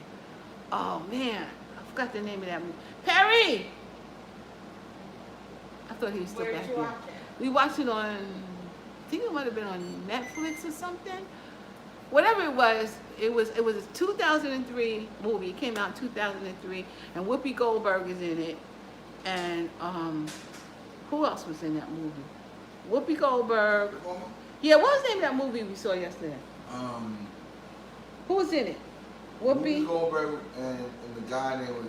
Oh, man. I forgot the name of that movie. Perry! I thought he was still back there. Where did you watch it? We watched it on, I think it might have been on Netflix or something. Whatever it was a 2003 movie. It came out in 2003, and Whoopi Goldberg is in it. And who else was in that movie? Whoopi Goldberg. Yeah, what was the name of that movie we saw yesterday? Who was in it? Whoopi Goldberg and the guy name was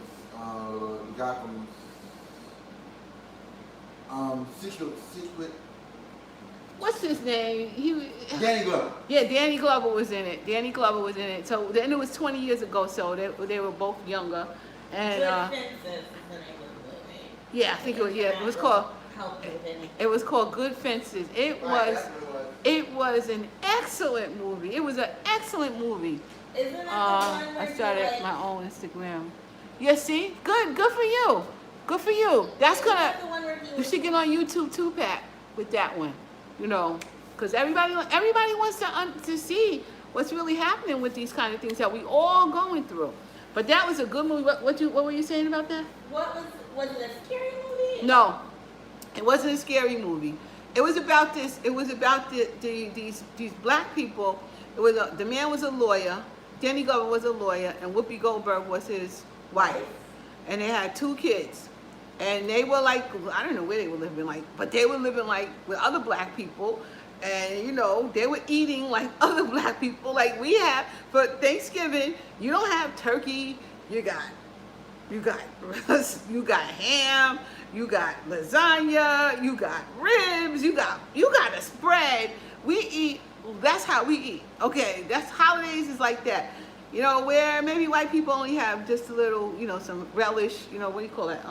the guy from Secret. What's his name? Danny Glover. Yeah, Danny Glover was in it. So then it was 20 years ago. So they were both younger. And Good Fences is the name of the movie. Yeah, I think it was. Yeah, it was called. It was called Good Fences. It was an excellent movie. It was an excellent movie. Isn't that the one where I started my own Instagram. Yeah, see, good for you. Good for you. That's gonna. You should get on YouTube too, Pat, with that one. Because everybody wants to see what's really happening with these kind of things that we all going through. But that was a good movie. What were you saying about that? Was it a scary movie? No, it wasn't a scary movie. It was about this. It was about these black people. It was the man was a lawyer. Danny Glover was a lawyer, and Whoopi Goldberg was his wife, and they had 2 kids. And they were like, I don't know where they were living like, but they were living like with other black people. And, they were eating like other black people like we have. For Thanksgiving, you don't have turkey. You got ham, you got lasagna, you got ribs, you got a spread. We eat, that's how we eat. Okay, that's holidays is like that. Where maybe white people only have just a little, some relish, what do you call it?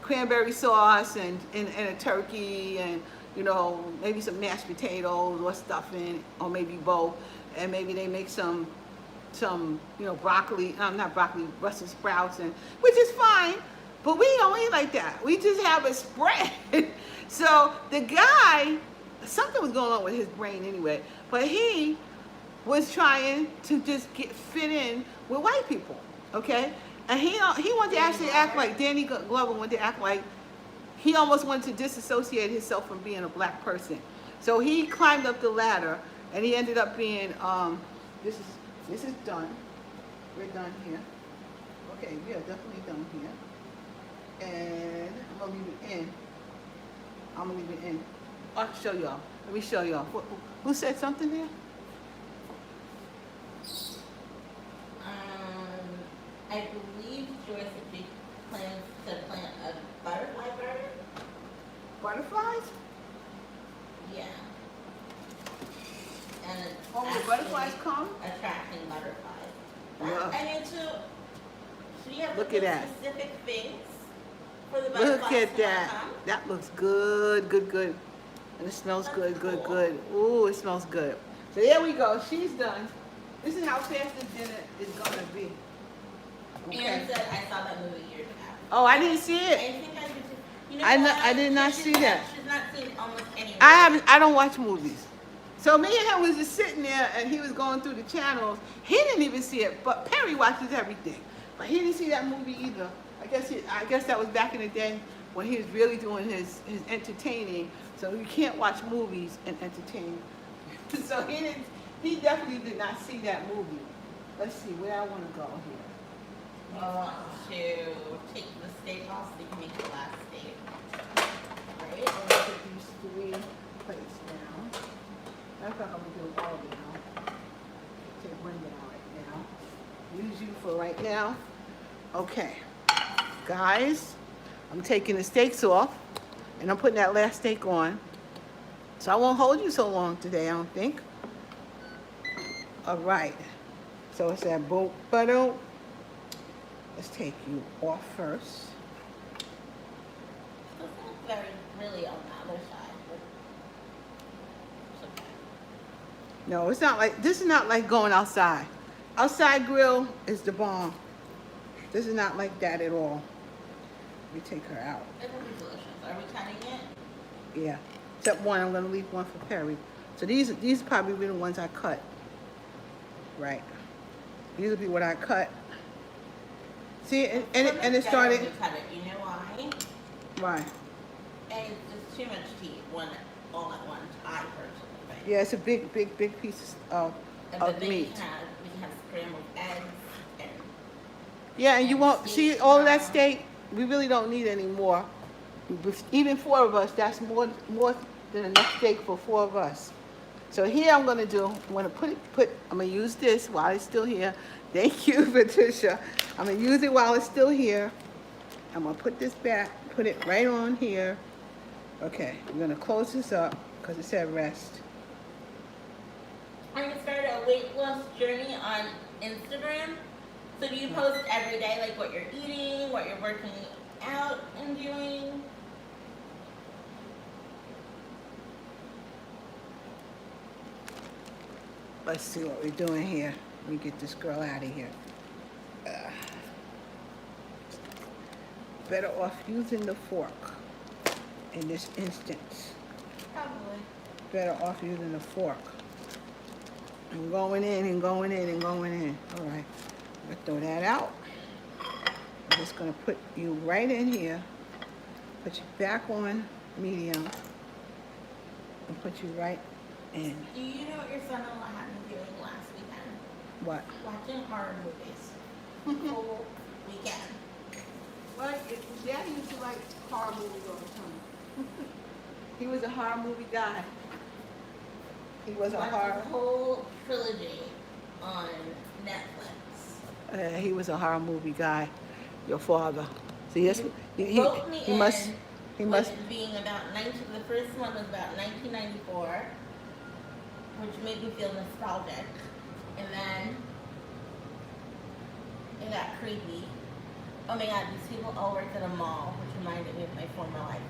Cranberry sauce and a turkey and maybe some mashed potatoes or stuffing or maybe both, and maybe they make some broccoli, not broccoli, Brussels sprouts, and which is fine, but we don't eat like that. We just have a spread. So the guy something was going on with his brain anyway. But he was trying to just fit in with white people, okay? And he wanted to actually act like Danny Glover wanted to act like he almost wanted to disassociate himself from being a black person. So he climbed up the ladder, and he ended up being this is done. We're done here. Okay, we are definitely done here. And I'm gonna leave it in. I'm gonna leave it in. I'll show y'all. Let me show y'all. Who said something there? I believe Joyce would be plans to plant a butterfly garden. Butterflies? Yeah. And it's Oh, the butterflies come? attracting butterflies. Yeah. I mean, so you have Look to at do that. specific things for the butterflies Look at to that. come. That looks good, good, good. And it smells That's good, good, cool. good. Ooh, it smells good. So there we go. She's done. This is how fast this dinner is gonna be. Anne said I saw that movie years ago. Oh, I didn't see I it. think I did too. You know I did not She's see that. She's not seen almost any. I don't watch movies. So me and him was just sitting there, and he was going through the channels. He didn't even see it, but Perry watches everything. But he didn't see that movie either. I guess that was back in the day when he was really doing his entertaining. So you can't watch movies and entertain. So he definitely did not see that movie. Let's see where I want to go here. To take the steak off so you can make the last steak. I'm gonna put these 3 plates down. That's what I'm gonna do all now. Take one down right now. Use you for right now. Okay, guys, I'm taking the steaks off, and I'm putting that last steak on. So I won't hold you so long today, I don't think. All right. So it's that boat butter. Let's take you off first. It's not very really on the other side, but it's okay. No, it's not like, this is not like going outside. Outside grill is the bomb. This is not like that at all. Let me take her out. It will be delicious. Are we cutting it? Yeah, except one. I'm gonna leave one for Perry. So these probably be the ones I cut. Right. These will be what I cut. See, and it started. We cut it. You know why? Right. And it's too much to eat one all at once. I personally think. Yeah, it's a big piece of But then meat. we have scrambled eggs and Yeah, and you and won't see steak all of that tomorrow. steak. We really don't need any more. Even 4 of us, that's more than enough steak for 4 of us. So here I'm gonna I'm gonna use this while it's still here. Thank you, Patricia. I'm gonna use it while it's still here. I'm gonna put this back, put it right on here. Okay, we're gonna close this up because it said rest. I'm gonna start a weight loss journey on Instagram. So do you post every day, like what you're eating, what you're working out and doing? Let's see what we're doing here. Let me get this girl out of here. Better off using the fork in this instance. Probably. Better off using the fork. And going in and going in and going in. All right, I'm gonna throw that out. I'm just gonna put you right in here. Put you back on medium. And put you right in. Do you know what your son-in-law had me doing last weekend? What? Watching horror movies. Whole weekend. Well, Daddy used to like horror movies all the time. He was a horror movie guy. He was a Watched horror. the whole trilogy on Netflix. He was a horror movie guy. Your father. See, yes, Wrote me he must. in He with must. it being about the first one was about 1994, which made me feel nostalgic. And then it got creepy. Oh my god, these people all worked at a mall, which reminded me of my former life.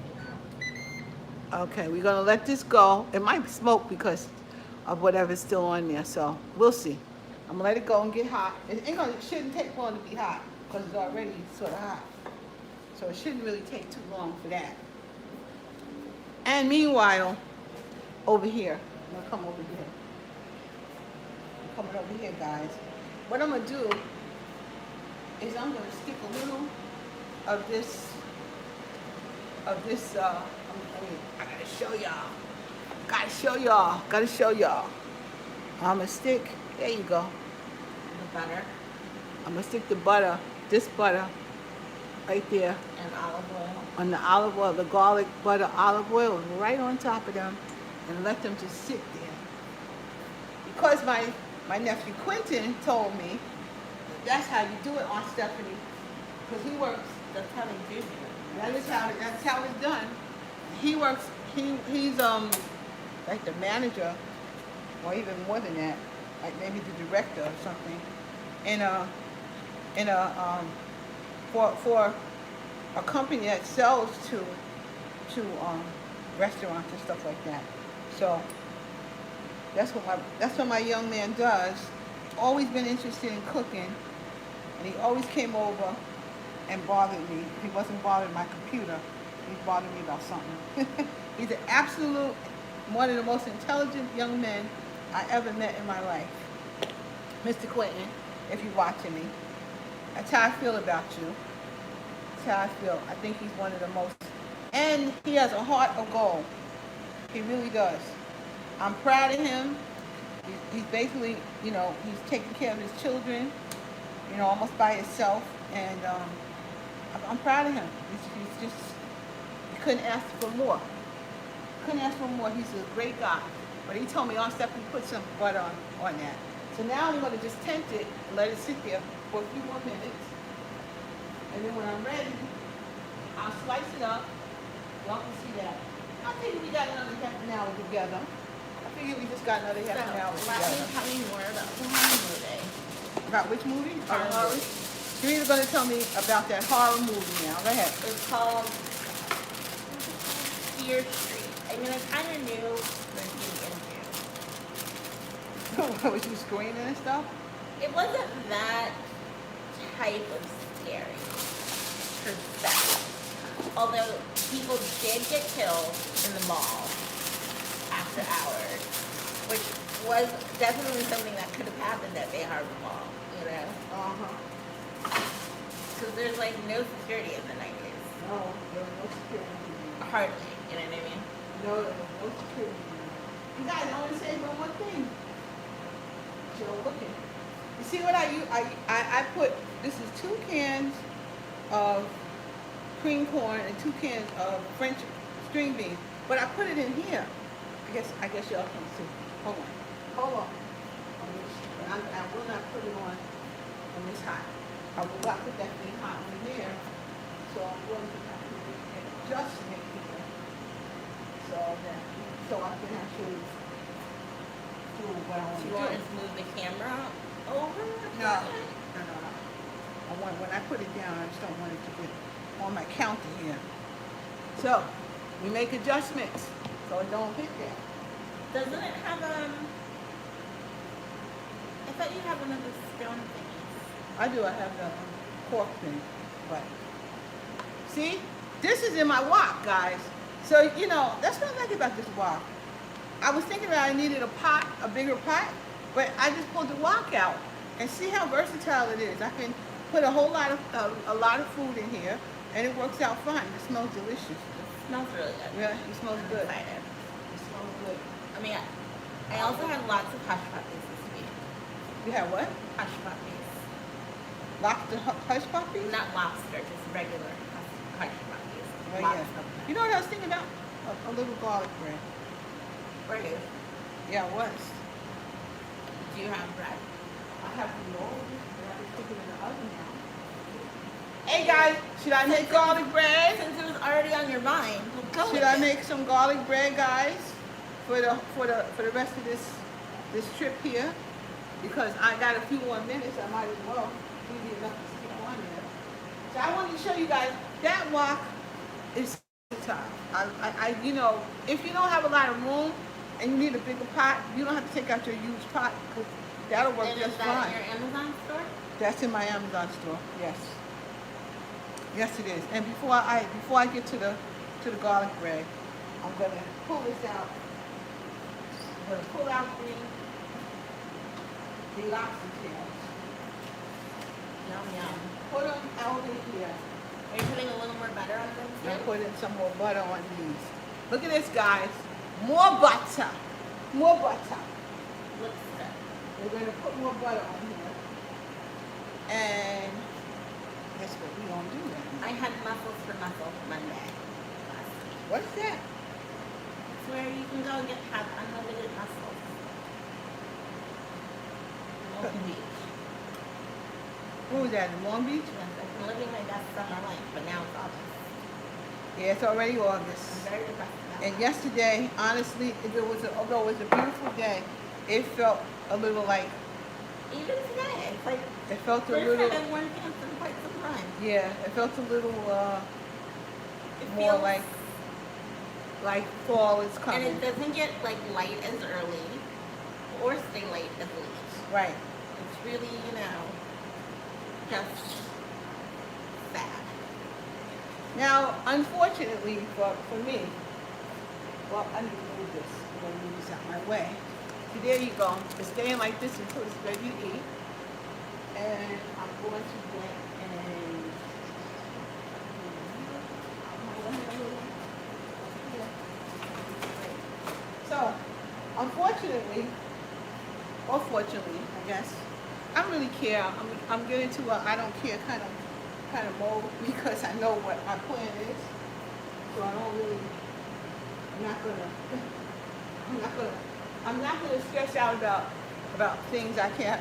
Okay, we're gonna let this go. It might smoke because of whatever's still on there, so we'll see. I'm gonna let it go and get hot. It shouldn't take long to be hot because it's already sort of hot. So it shouldn't really take too long for that. And meanwhile, over here. I'm gonna come over here. I'm coming over here, guys. What I'm gonna do is I'm gonna stick a little of this, I gotta show y'all. Gotta show y'all. I'm gonna stick, there you go. The butter I'm gonna stick the butter, this butter, right there and olive oil. on the olive oil, the garlic butter olive oil right on top of them, and let them just sit there. Because my nephew Quentin told me that's how you do it, Aunt Stephanie, because he works. That's how they do it. That's how it's done. He works. He's like the manager, or even more than that, like maybe the director or something, for a company that sells to restaurants and stuff like that. So that's what my young man does. Always been interested in cooking, and he always came over and bothered me. If he wasn't bothering my computer, he'd bother me about something. He's an absolute, one of the most intelligent young men I ever met in my life. Mr. Quentin, if you're watching me, that's how I feel about you. That's how I feel. I think he's one of the most, and he has a heart of gold. He really does. I'm proud of him. He's basically, he's taking care of his children, almost by himself, and I'm proud of him. He's just, you couldn't ask for more. Couldn't ask for more. He's a great guy. But he told me, oh, Stephanie, put some butter on that. So now I'm going to just tent it and let it sit there for a few more minutes. And then when I'm ready, I'll slice it up. Y'all can see that. I think we got another half an hour together. I figure we just got another half an hour Let me together. tell you more about the horror movie. About which movie? Horror. You're either going to tell me about that horror movie now. Go ahead. It's called Fear Street. I mean, I kind of knew what he was into. Was you screaming and stuff? It wasn't that type of scary, per se. Although people did get killed in the mall after hours, which was definitely something that could have happened at Bay Harbor Mall, Uh-huh. Because there's like no security in the 90s. No, there was no security. Hardly, you know what I mean? No, there was no security. You guys, I want to say one thing. You're looking. You see what I put, this is 2 cans of cream corn and 2 cans of French string beans. But I put it in here. I guess y'all can see. Hold on. I will not put it on this hot. I will not put that thing hot in there. So I'm going to have to make an adjustment here. So I can actually do what I want Do to you do. want us to move the camera over? No. When I put it down, I just don't want it to get on my counter here. So, we make adjustments so it don't hit there. Doesn't it have I thought you had one of the stone thingies. I do, I have the cork thing, but see, this is in my wok, guys. So, that's what I like about this wok. I was thinking that I needed a bigger pot, but I just pulled the wok out and see how versatile it is. I can put a lot of food in here, and it works out fine. It smells delicious. It smells really good. Yeah, it smells I'm good. excited. It smells good. I mean, I also had lots of hush puppies this week. You have what? Hush puppies. Lobster hush puppies? Not lobster, just regular hush puppies. Oh, Lots yeah. of them. You know what I was thinking about? A little garlic bread. For you. Yeah, it was. Do you have bread? I have the rolls, but I can stick it in the oven now. Hey guys, should I make garlic bread? Since it was already on your mind, we'll go Should with I it. make some garlic bread, guys, for the rest of this trip here? Because I got a few more minutes, I might as well give you enough to stick on there. So I wanted to show you guys that wok is versatile. If you don't have a lot of room and you need a bigger pot, you don't have to take out your huge pot because that'll work And just is that fine. in your Amazon store? That's in my Amazon store. Yes. Yes, it is. And before I get to the garlic bread, I'm gonna pull this out gonna pull out the lobster tails. Yum, yum. Put them out in here. Are you putting a little more butter on them I'm too? putting some more butter on these. Look at this, guys. More butter. More butter. Looks good. We're gonna put more butter on here. And that's what we're gonna do now. I had mussels for Mussel Monday last week. What's that? It's where you can go and have unlimited mussels. Long Beach. What was that, in Long Beach? Yes, I've been living my best summer life, but now it's August. Yeah, it's already I'm August. very depressed about And that. yesterday, honestly, although it was a beautiful day, it felt a little like, Even today, it's like it felt a first little, time I've worn pants in quite some time. yeah, it felt a little It more feels, like fall is and coming. it doesn't get like light as early or stay late as late. Right. It's really, just sad. Now, unfortunately for me, well, I need to move this. I'm going to move this out my way. So there you go. It's staying like this until it's ready to eat. And I'm going to get so, unfortunately, or fortunately, I guess, I don't really care. I'm getting to a I don't care kind of mode because I know what my plan is. So I don't really. I'm not gonna stress out about things I can't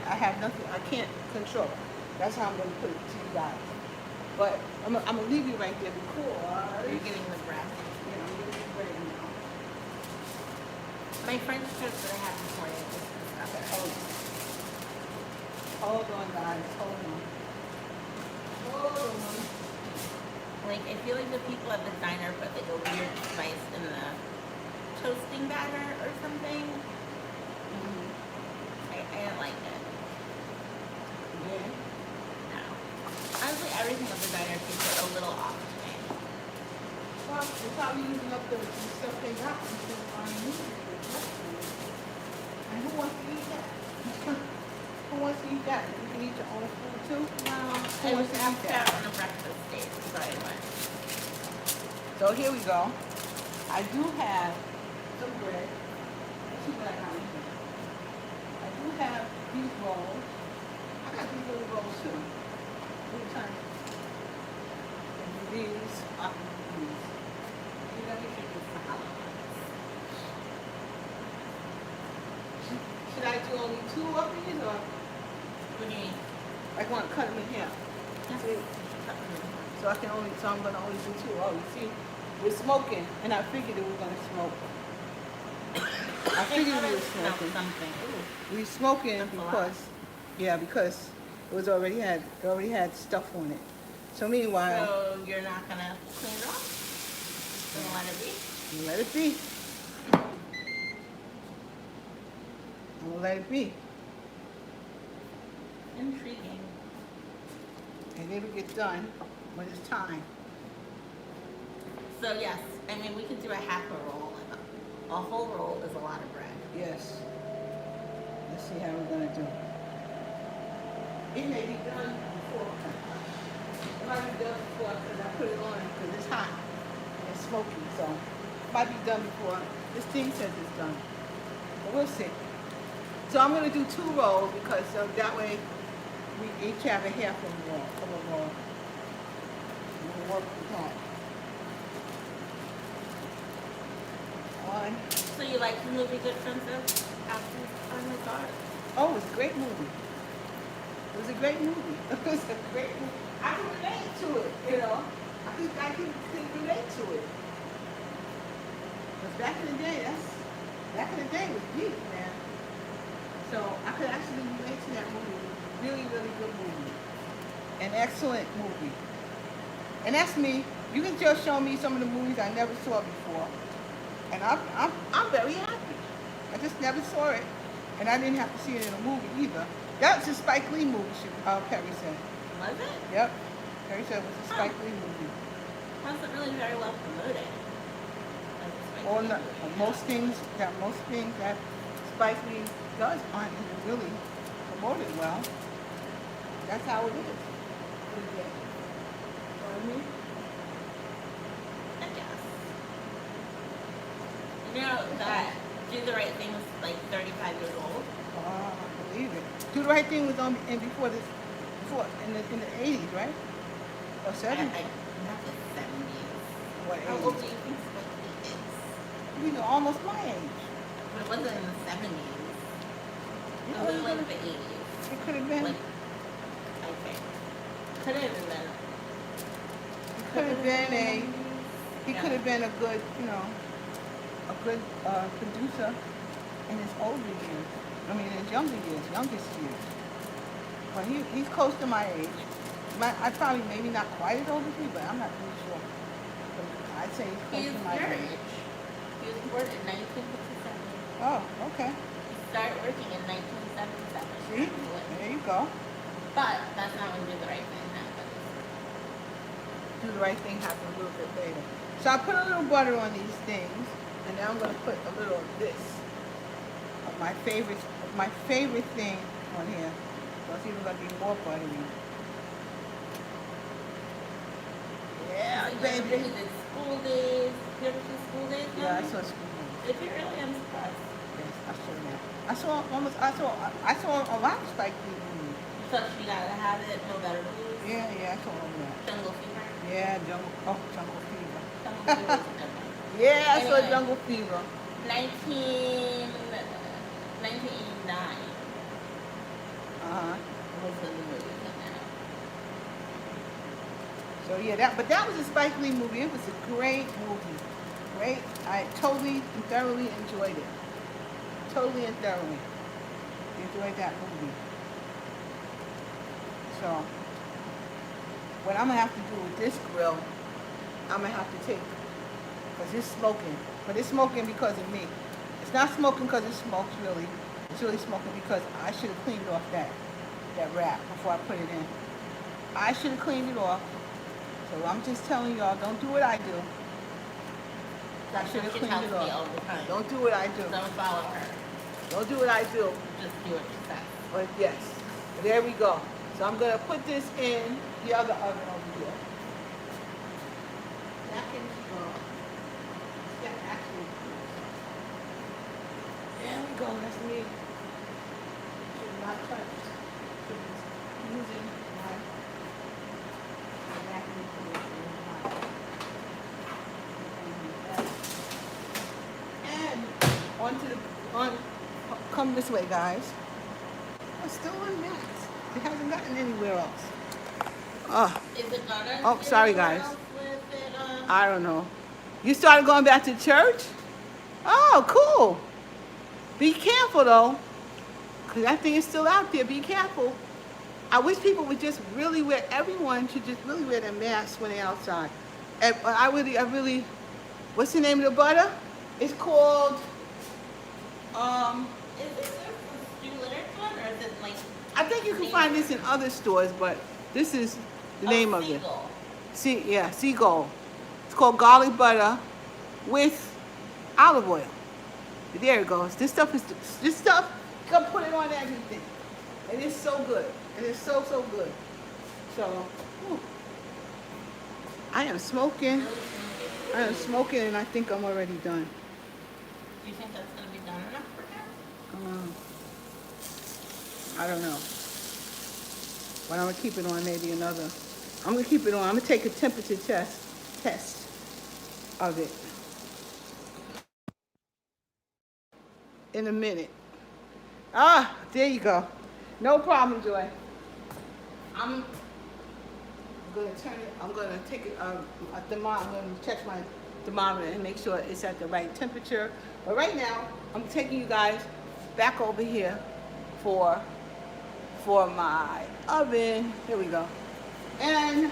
control. That's how I'm gonna put it to you guys. But I'm gonna leave you right there because You're getting the breath. I'm getting it ready now. My French toast that I had this morning was disgusting. Hold on, guys. Hold on. Like, I feel like the people at the diner put like a weird spice in the toasting batter or something. I didn't like it. Yeah. No. Honestly, everything at the diner tasted a little off to me. Well, they're probably using up the stuff they got until and who wants to eat that? Who wants to eat that? You can eat your own food too. Well, Who I was wants to eat asked that? out on a breakfast date, so I went. So here we go. I do have some bread. Let's see what I got in here. I do have these rolls. I got these little rolls too. Little tiny. And these. I can do these. You know, we should do salad. Should I do only 2 of these or What do you mean? I want to cut them in half? Yes. See? So I'm gonna only do 2. Oh, you see, we're smoking, and I figured it was gonna smoke. I figured we were Smell smoking. something. Ooh. We smoking That's a lot. because it already had stuff on it. So meanwhile, So you're not gonna clean it off? Gonna let it be? you let it be. I'm gonna let it be, Intriguing. and it'll get done when it's time. So yes, I mean we could do a half a roll. A whole roll is a lot of bread. Yes. Let's see how we're gonna do. It may be done before. It might be done before because I put it on because it's hot and it's smoky. So it might be done before. This thing says it's done. But we'll see. So I'm gonna do 2 rolls because that way we each have a half of a roll. We'll work with that. One. So you like the movie Good Princess after Final Thought? Oh, it was a great movie. It was a great movie. It was a great movie. I can relate to it, you know. I can relate to it. But back in the day, was deep, man. So I could actually relate to that movie. Really, really good movie. An excellent movie. And that's me. You can just show me some of the movies I never saw before. And I'm very happy. I just never saw it. And I didn't have to see it in a movie either. That's a Spike Lee movie, Perry said. Was it? Yep. Perry said it was a Spike Lee movie. Wasn't really very well promoted. As a Spike All Lee the, movie. most things that spicy does aren't really promoted well. That's how it is. You know what I mean? I guess. You know that Do the Right Thing was like 35 years old. I believe it. Do the Right Thing was on in before this, before in the 80s, right? Or 70s? Not the 70s. What How 80s? old do you think Spike Lee is? You know, almost my age. But it wasn't in the 70s. You It know, was like the 80s. it could have been. Like, I think. Could have been. He could have been a. He Yeah. could have been a good, you know, a good producer in his older years. I mean, in his youngest years. But he's close to my age. I probably maybe not quite as old as me, but I'm not really sure. But I'd say he's close He's to my your age. age. He was born in 1957. Oh, okay. He started working in 1977. See, there you go. But that's not when Do the Right Thing happened. Do the Right Thing happen a little bit later. So I put a little butter on these things, and now I'm going to put a little of this, of my favorite thing on here. So it's even going to be more buttery. Yeah, He baby. did School Days. You ever see School Days? Yeah, I Mommy? saw School. If you really, I'm surprised. Yes, I saw that. I saw a lot of Spike Lee movies. You thought She Gotta Have It, No Better Blues, Yeah, I saw all that. Jungle Fever. Yeah, Jungle Fever. Jungle Fever was a good one. Yeah, I saw Anyway. Jungle Fever. 1989 Uh-huh. was when the movie came out. So yeah, that was a Spike Lee movie. It was a great movie. Great. I totally and thoroughly enjoyed it. Totally and thoroughly enjoyed that movie. So what I'm gonna have to do with this grill, I'm gonna have to take, because it's smoking. But it's smoking because of me. It's not smoking because it smokes really. It's really smoking because I should have cleaned off that wrap before I put it in. I should have cleaned it off. So I'm just telling y'all, don't do what I do. I That's should what have she cleaned tells it me off. all the time. Don't do what I do. Don't follow her. Don't do what I do. Just do what she says. But yes, there we go. So I'm gonna put this in the other oven over here. That can that actually. There we go. That's me. Should not touch. Using my vacuum cleaner. And come this way, guys. It's still on max. It hasn't gotten anywhere else. Is it gonna? Oh, sorry, guys. With it, I don't know. You started going back to church? Oh, cool. Be careful, though, because that thing is still out there. Be careful. I wish people would just really wear, everyone should just really wear their masks when they're outside. And I really, what's the name of the butter? It's called, Is this Stu Leonard's one, or is it like? I think you can find this in other stores, but this is the name of it. Seagull. Seagull. It's called garlic butter with olive oil. There it goes. This stuff, you can put it on everything. And it's so good. It is so good. So, whew. I am smoking. And I think I'm already done. Do you think that's gonna be done enough for him? I don't know. But I'm gonna keep it on maybe another. I'm gonna keep it on. I'm gonna take a temperature test of it in a minute. There you go. No problem, Joy. I'm gonna turn it. I'm gonna take it. A thermometer. I'm gonna check my thermometer and make sure it's at the right temperature. But right now, I'm taking you guys back over here for my oven. Here we go. And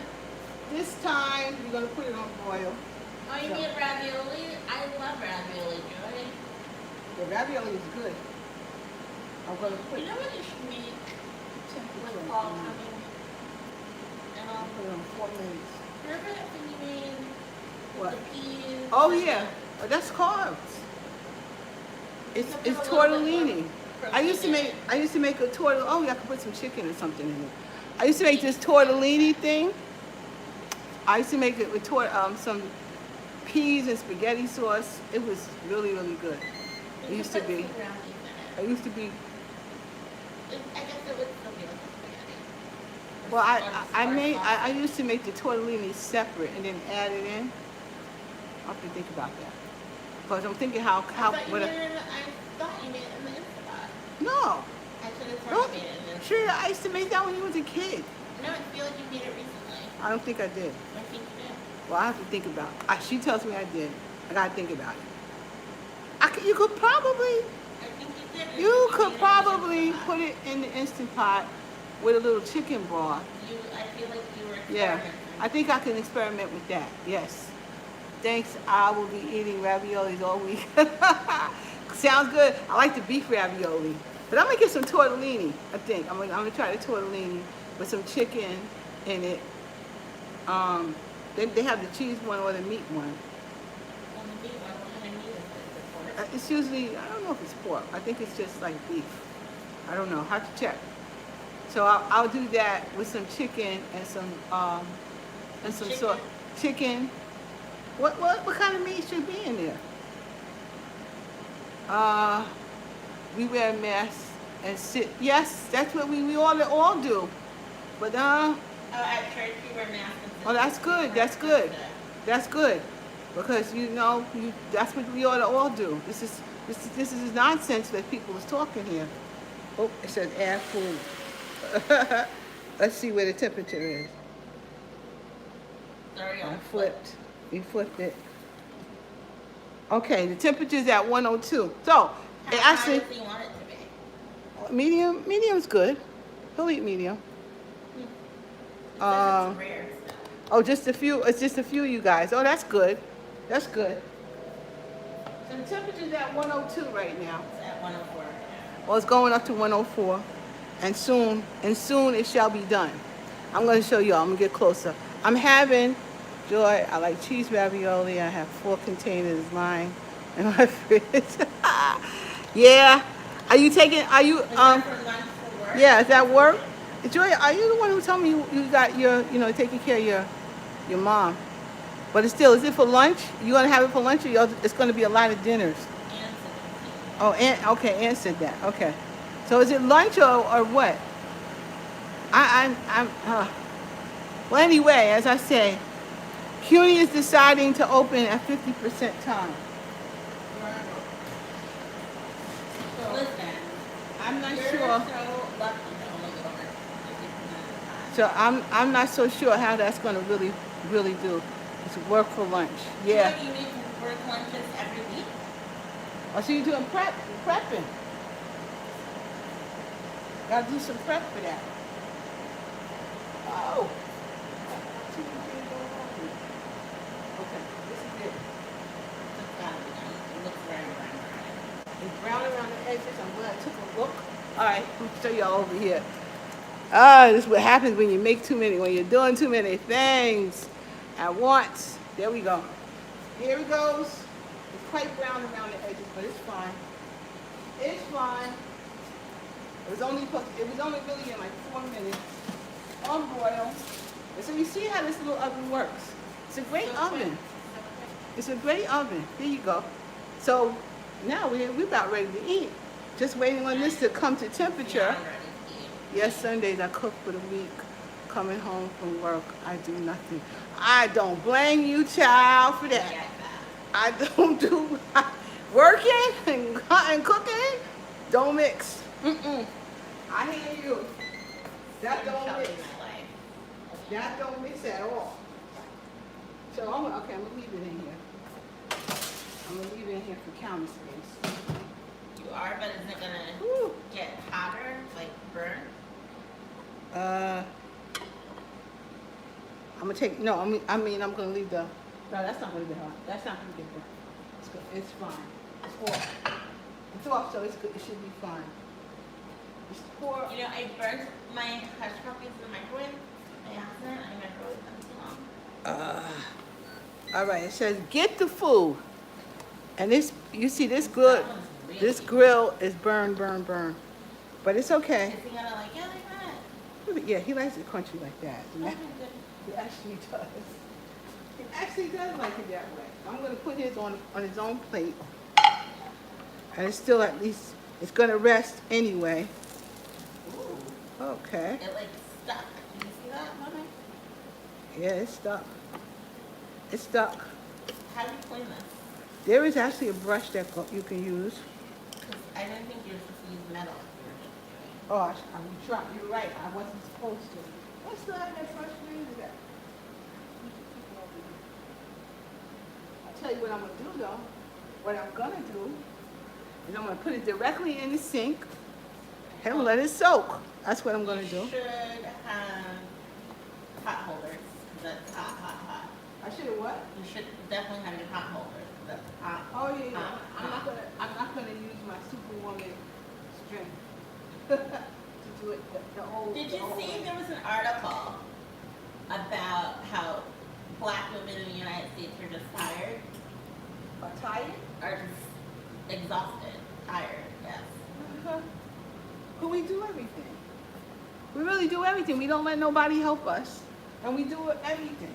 this time, you're gonna put it on boil. Oh, you need ravioli? I love ravioli, Joy. The ravioli is good. I'm gonna put You know what you should make with temperature fall on it. coming? And I'll put it on 4 minutes. remember that thing you made? What? The peas. Oh yeah, but that's carbs. It's tortellini. I used to make a tortellini. Oh, I could put some chicken or something in it. I used to make this tortellini thing. I used to make it with some peas and spaghetti sauce. It was really, really good. It used to be. It used to be. I guess it would still be like spaghetti. Well, I used to make the tortellini separate and then add it in. I'll have to think about that. Because I'm thinking how I thought you made it in the Instant Pot. No. I should have No. thought you made it in the Instant Sure, I used to make that when you was a kid. Pot. No, I feel like you made it recently. I don't think I did. I think you did. Well, I have to think about it. She tells me I did. I gotta think about it. You could probably, I think you did. you could probably put it in the Instant Pot with a little chicken broth. I feel like you were Yeah, experimenting. I think I can experiment with that. Yes. Thanks. I will be eating raviolis all week. Sounds good. I like the beef ravioli, but I'm gonna get some tortellini. I think I'm gonna try the tortellini with some chicken in it. They have the cheese one or the meat one. On the meat one, what kind of meat is it? It's usually, I don't know if it's pork. I think it's just like beef. I don't know. Have to check. So I'll do that with some chicken and some sort chicken. What kind of meat should be in there? We wear masks and sit. Yes, that's what we all do. But Oh, at church you wear masks. oh, that's good. That's good. That's good. Because that's what we ought to all do. This is nonsense that people is talking here. Oh, it says add food. Let's see where the temperature is. Sorry, I flipped. We flipped it. Okay, the temperature is at 102. So, it How actually, high does he want it to be? medium's good. He'll eat medium. It's rare stuff. Oh, just a few. It's just a few, you guys. Oh, that's good. That's good. So the temperature's at 102 right now. It's at 104. Well, it's going up to 104, and soon it shall be done. I'm going to show y'all. I'm going to get closer. I'm having, Joy, I like cheese ravioli. I have 4 containers lying in my fridge. Yeah. Are you? Is that for lunch for work? Yeah, is that work? Joy, are you the one who told me you got your, taking care of your mom? But it's still, is it for lunch? You gonna have it for lunch, or it's gonna be a lot of dinners? Oh, okay, Ann said that. Okay, so is it lunch or what? Well, anyway, as I say, CUNY is deciding to open at 50% time. So, Listen, I'm not you're sure. so lucky to only go over 50% of the time. So I'm not so sure how that's gonna really do. It's work for lunch. Yeah. So you need to work lunches every week? Oh, so you're doing prepping. Gotta do some prep for that. Oh. Okay, this is it. It's gotta be done. It looks very brown. It's brown around the edges. I'm glad I took a look. All right, let me show y'all over here. This is what happens when you make when you're doing too many things at once. There we go. Here it goes. It's quite brown around the edges, but it's fine. It's fine. It was only really in like 4 minutes on broil. And so you see how this little oven works. It's a great oven. It's a great oven. There you go. So now we're about ready to eat. Just waiting on this to come to temperature. Yeah, I'm ready to eat. Yes, Sundays I cook for the week. Coming home from work, I do nothing. I don't blame you, child, for that. Yeah, I don't do working and cooking. Don't mix. I hear you. That don't mix. That don't mix at all. So I'm gonna leave it in here. I'm gonna leave it in here for counter space. You are, but isn't it gonna Whew. get hotter, like burn? I'm gonna take I'm gonna leave the. No, that's not gonna get hot. That's not gonna get burnt. It's good. It's fine. It's off. It's off, so it's good. It should be fine. Just pour. You know, I burnt my hush puppies in the microwave by accident. I microwaved them too long. All right. It says get the food, and this you see this good. That one's really. This grill is burn. But it's okay. Is he gonna like it like that? Yeah, he likes it crunchy like that. Oh my goodness. He actually does. He actually does like it that way. I'm gonna put his on his own plate. And it's still at least, it's gonna rest anyway. Ooh. Okay. It like stuck. Can you see that, Mother? Yeah, it's stuck. It's stuck. How do you clean this? There is actually a brush that you can use. Because I didn't think you were supposed to use metal. Oh, you're right. I wasn't supposed to. I still have that brush for you. I'll tell you what I'm gonna do though. What I'm gonna do is I'm gonna put it directly in the sink and let it soak. That's what I'm gonna do. You should have pot holders. That's hot. I should have what? You should definitely have your pot holders. That's hot. Oh yeah. Hot. I'm not gonna use my superwoman strength to do it the whole. Did you the whole see way. there was an article about how black women in the United States are just tired? Are tired? Are just exhausted. Tired, yes. But we do everything. We really do everything. We don't let nobody help us, and we do everything.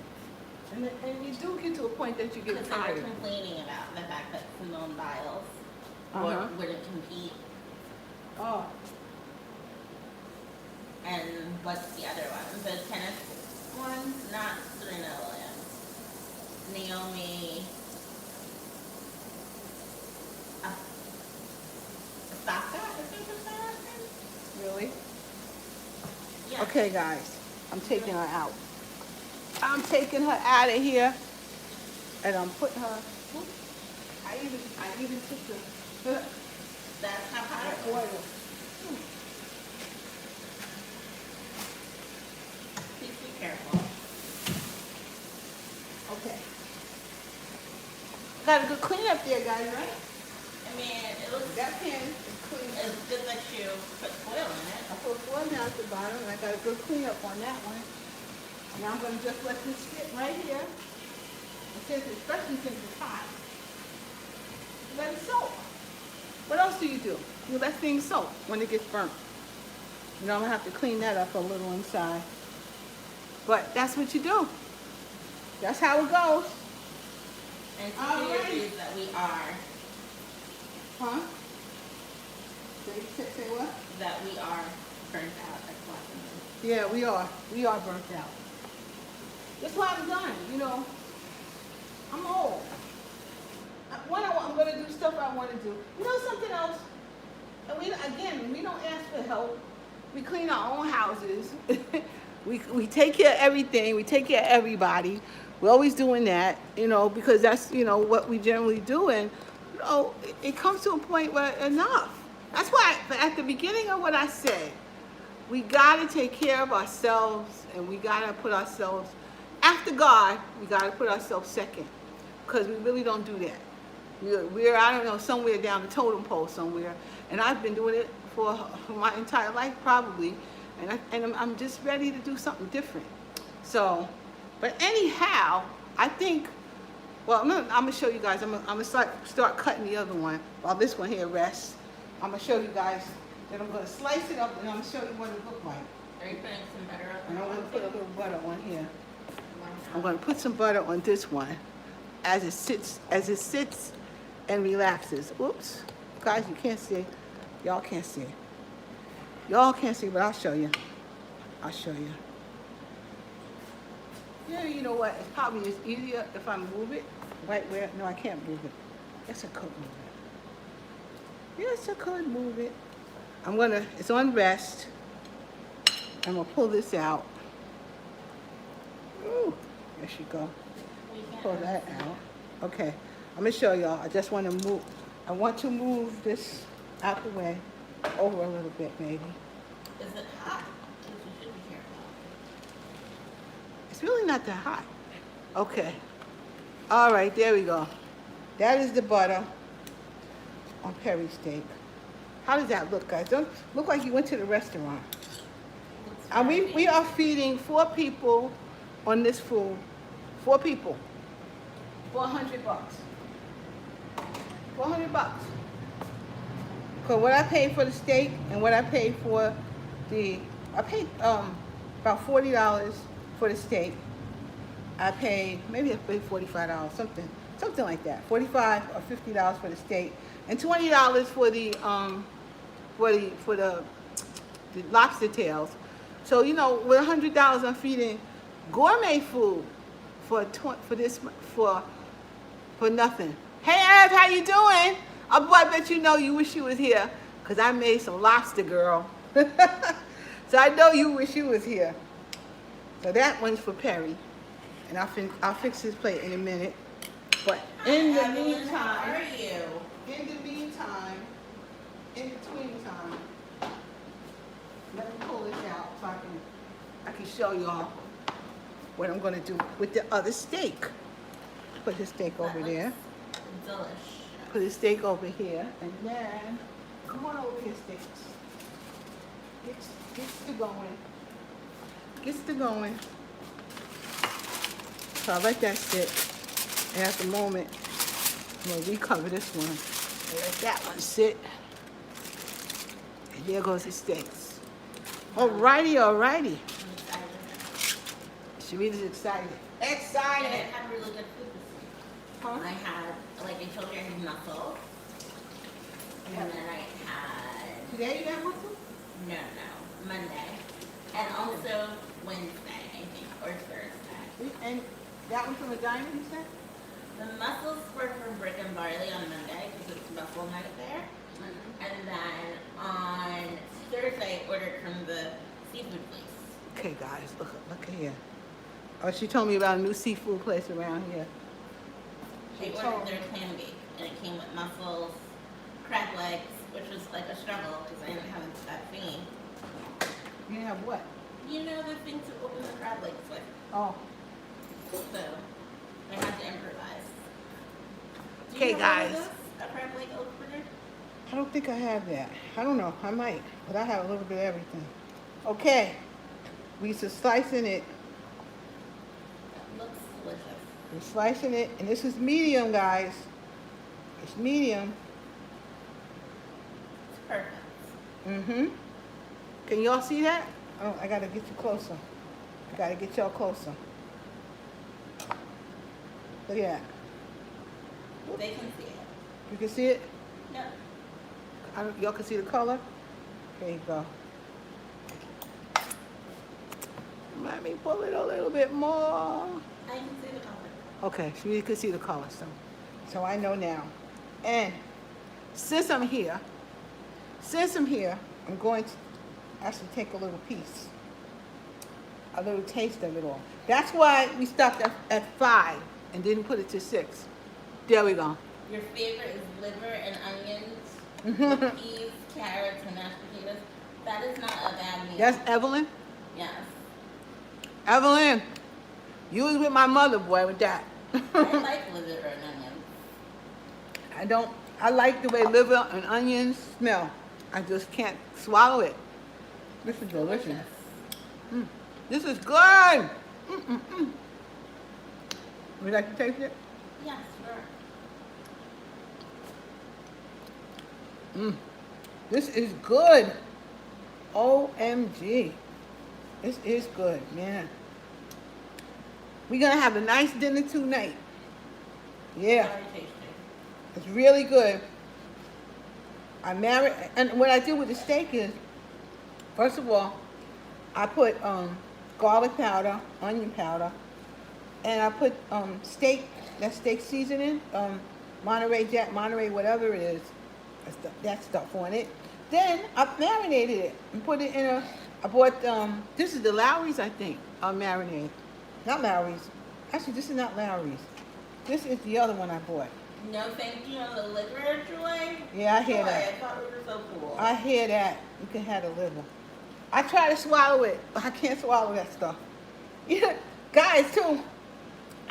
And you do get to a point that you get Because they were tired. complaining about the fact that Simone Biles Uh-huh. wouldn't compete. Oh, And what's the other one? The tennis one? Not Serena Williams. Naomi. Osaka, I think is her last name? really? Yeah. Okay, guys, I'm taking her out. I'm taking her out of here, and I'm putting her. I even took the That's how hot it was. oil. Please be careful. Okay. Got a good cleanup there, guys, right? I mean, it looks That pan is clean. it's good that you put foil in it. I put foil down at the bottom, and I got a good cleanup on that one. Now I'm going to just let this sit right here. Especially since it's hot. Let it soak. What else do? You let things soak when it gets burnt. You know, I'm going to have to clean that up a little inside. But that's what you do. That's how it goes. And All to right. you that we are, Huh? Say what? that we are burnt out as black women. Yeah, we are. We are burnt out. That's why I'm done, you know. I'm old. I'm going to do stuff I want to do. You know something else? And we don't ask for help. We clean our own houses. we take care of everything. We take care of everybody. We're always doing that, you know, because that's, you know, what we generally do. And, you know, it comes to a point where enough. That's why at the beginning of what I said, we got to take care of ourselves, and we got to put ourselves, after God, we got to put ourselves second, because we really don't do that. We're, I don't know, somewhere down the totem pole somewhere, and I've been doing it for my entire life probably, and I'm just ready to do something different. So, but anyhow, I think, well, I'm gonna show you guys. I'm gonna start cutting the other one while this one here rests. I'm gonna show you guys that I'm gonna slice it up, and I'm gonna show you what it looks like. Are you putting some butter on And I'm gonna put a little butter on here. I'm one? going to put some butter on this one as it sits and relaxes. Oops. Guys, you can't see. Y'all can't see. Y'all can't see, but I'll show you. I'll show you. Yeah, you know what? It's probably just easier if I move it right where. No, I can't move it. Yes, I could move it. Yes, I could move it. It's on rest. I'm going to pull this out. Ooh, there she go. Pull that out. Okay, I'm gonna show y'all. I just want to move this out the way, over a little bit maybe. Is it hot? Because you should be careful. It's really not that hot. Okay. All right, there we go. That is the butter on peri steak. How does that look, guys? Don't look like you went to the restaurant. And we are feeding 4 people on this food. 4 people. $400. $400. Cause what I paid for the steak and what I paid for I paid about $40 for the steak. I paid maybe I paid $45, something like that. $45 or $50 for the steak, and $20 for the lobster tails. So with $100, I'm feeding gourmet food for nothing. Hey, Ev, how you doing? Oh boy, I bet you wish you was here, cause I made some lobster, girl. So I know you wish you was here. So that one's for Perry, and I'll fix his plate in a minute. But in the meantime, how are you? in between time, let me pull this out so I can show y'all what I'm gonna do with the other steak. Put his steak over there. Delicious. Put his steak over here, and then come on over here, steaks. Gets to going. So I let that sit. And at the moment, I'm gonna recover this one. And let that one sit. And there goes the steaks. Alrighty. I'm excited. Sharita's excited. And I Excited! had really good food this week. Huh? I had, like I told you, I had mussels. And then I had, Today you got mussels? no, Monday. And also Wednesday, I think, or Thursday. And that one from the diner, you said? The mussels were from Brick and Barley on Monday, because it's mussel night there. And then on Thursday, I ordered from the seafood place. Okay, guys, look here. Oh, she told me about a new seafood place around here. They ordered their clam bake, and it came with mussels, crab legs, which was like a struggle because I didn't have that thingy. You didn't have what? You know the thing to open the crab legs with. Oh. So I had to improvise. Do Okay, you know what it guys. is? A crab leg opener? I don't think I have that. I don't know. I might, but I have a little bit of everything. Okay. We just slicing it. That looks delicious. We're slicing it, and this is medium, guys. It's medium. It's perfect. Mm-hmm. Can y'all see that? Oh, I gotta get you closer. I gotta get y'all closer. Look at that. They can see it. You can see it? No. Y'all can see the color? There you go. Let me pull it a little bit more. I can see the color. Okay, so you can see the color, so I know now. And since I'm here, I'm going to actually take a little piece, a little taste of it all. That's why we stopped at 5 and didn't put it to 6. There we go. Your favorite is liver and onions, with peas, carrots, and mashed potatoes. That is not a bad meal. That's Evelyn. Yes. Evelyn, you was with my mother, boy, with that. I like liver and onions. I like the way liver and onions smell. I just can't swallow it. This is delicious. This is good. Would you like to taste it? Yes, sure. This is good. OMG. This is good, man. We're gonna have a nice dinner tonight. Yeah. Very tasty. It's really good. And what I do with the steak is, first of all, I put garlic powder, onion powder, and I put steak seasoning, Monterey, whatever it is, that stuff on it. Then I marinated it and put it in I bought, this is the Lowry's, I think, marinade. Not Lowry's. Actually, this is not Lowry's. This is the other one I bought. No thank you on the liver, Joy. Yeah, I hear Joy, that. I thought we were so cool. I hear that. You can have the liver. I try to swallow it, but I can't swallow that stuff. Yeah, guys, too.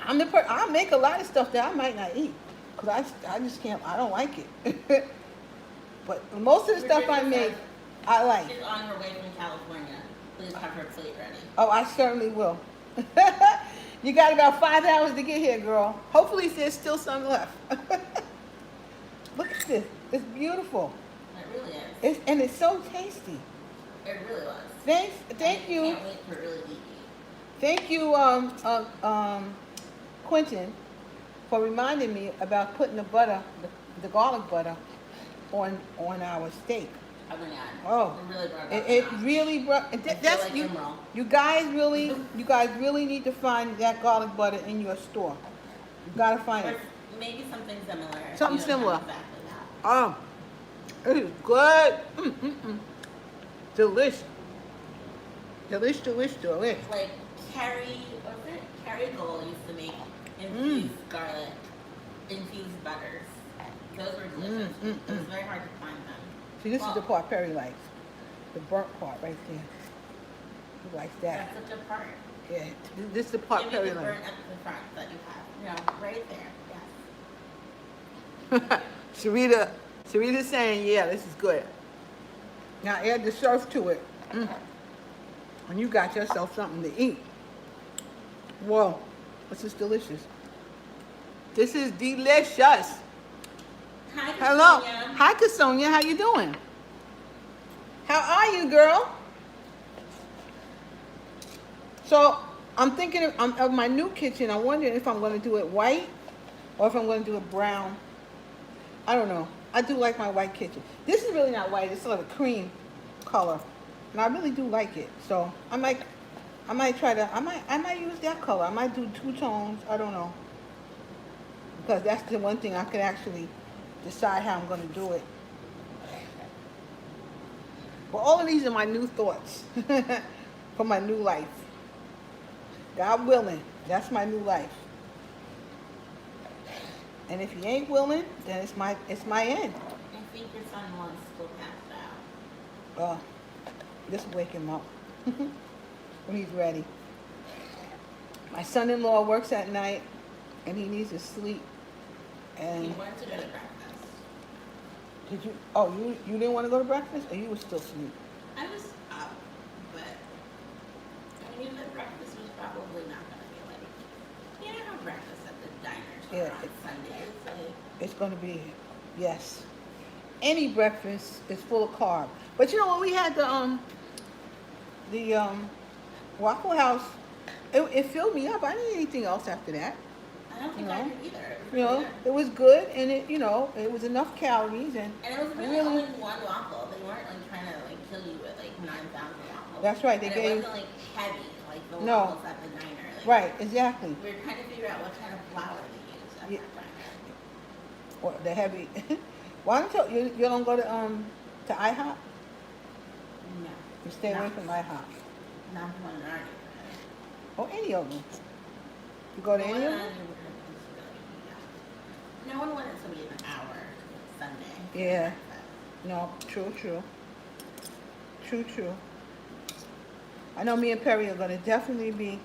I'll make a lot of stuff that I might not eat, cause I just can't. I don't like it. But most of the stuff I make, I like. She's on her way from California. Please have her plate ready. Oh, I certainly will. You got about 5 hours to get here, girl. Hopefully there's still some left. Look at this. It's beautiful. It really And it's so tasty. It really was. Thank you. Can't wait to really eat it. Thank you, Quentin, for reminding me about putting the butter, the garlic butter, on our steak. Oh my god. Oh, It really brought it really brought. I feel That's like you. I'm wrong. You guys really need to find that garlic butter in your store. You gotta find Or it. maybe something similar. Something You don't similar. have exactly that. Oh, it is good. Delish. Delish. Like Carrie, what was it? Carrie Gold used to make infused garlic, infused butters. Those were delicious. It was very hard to find them. See, this is the part Perry likes. The burnt part right there. He likes that. That's such a part. Yeah, this is the part Give me Perry the likes. burnt at the front that you have. You know, right there. Yes. Sharita's saying, yeah, this is good. Now add the surf to it. And you got yourself something to eat. Whoa, this is delicious. This is delicious. Hi, Hello. Casonia. Hi, Casonia. How you doing? How are you, girl? So I'm thinking of my new kitchen. I'm wondering if I'm going to do it white or if I'm going to do it brown. I don't know. I do like my white kitchen. This is really not white. It's sort of a cream color, and I really do like it. So I might use that color. I might do two tones. I don't know, because that's the one thing I could actually decide how I'm going to do it. But all of these are my new thoughts for my new life. God willing, that's my new life. And if he ain't willing, then it's my end. I think your son wants to go pass out. Just wake him up when he's ready. My son-in-law works at night, and he needs to sleep. He And wanted to go to breakfast. did you? Oh, you didn't want to go to breakfast, or you were still asleep? I was up, but I knew that breakfast was probably not going to be like, you know how breakfast at the diners Yeah, are on Sundays, like, It's going to be, yes. Any breakfast is full of carb. But you know, when we had the Waffle House, it filled me up. I didn't need anything else after that. I don't think You I know? could either. It was You know, really good. it was good, and it was enough calories, and And it was really only one waffle. They weren't like trying to like kill you with like 9,000 waffles. That's right, they and gave- it wasn't like heavy like the No. waffles at the diner. Like, right, exactly. We were trying to figure out what kind of flour they use at Yeah. that diner. Or the heavy. Why don't you don't go to IHOP? No. You stay away Not- from IHOP. Not the one in our neighborhood. Or any of them. You go to The one any in of our them? neighborhood is really, yeah. No one wanted to wait an hour Sunday. for Yeah. breakfast. No, true. I know me and Perry are gonna definitely be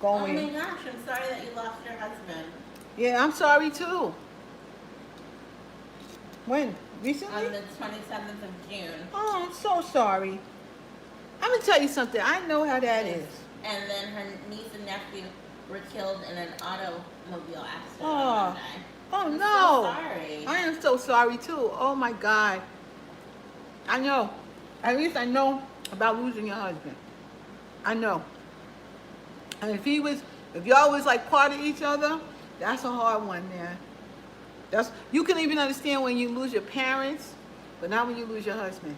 Oh my going. gosh, I'm sorry that you lost your husband. Yeah, I'm sorry too. When? Recently? On the 27th of June. Oh, I'm so sorry. I'm gonna tell you something. I know how that is. And then her niece and nephew were killed in an automobile accident Oh. on Monday. Oh I'm no. so sorry. I am so sorry too. Oh my God. I know. At least I know about losing your husband. I know. And if y'all was like part of each other, that's a hard one, man. You can even understand when you lose your parents, but not when you lose your husband.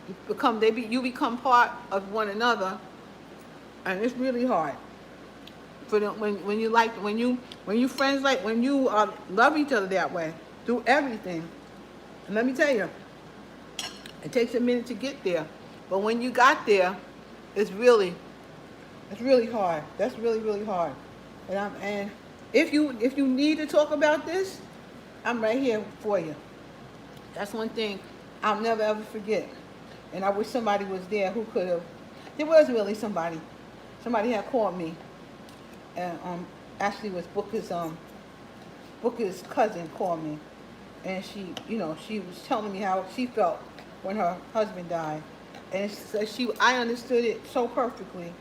You become part of one another, and it's really hard. When you friends like when you love each other that way, do everything. And let me tell you, it takes a minute to get there, but when you got there, it's really hard. That's really hard. And if you need to talk about this, I'm right here for you. That's one thing I'll never ever forget. And I wish somebody was there who could have. There was really somebody. Somebody had called me, and actually was Booker's cousin called me, and she was telling me how she felt when her husband died, and so I understood it so perfectly,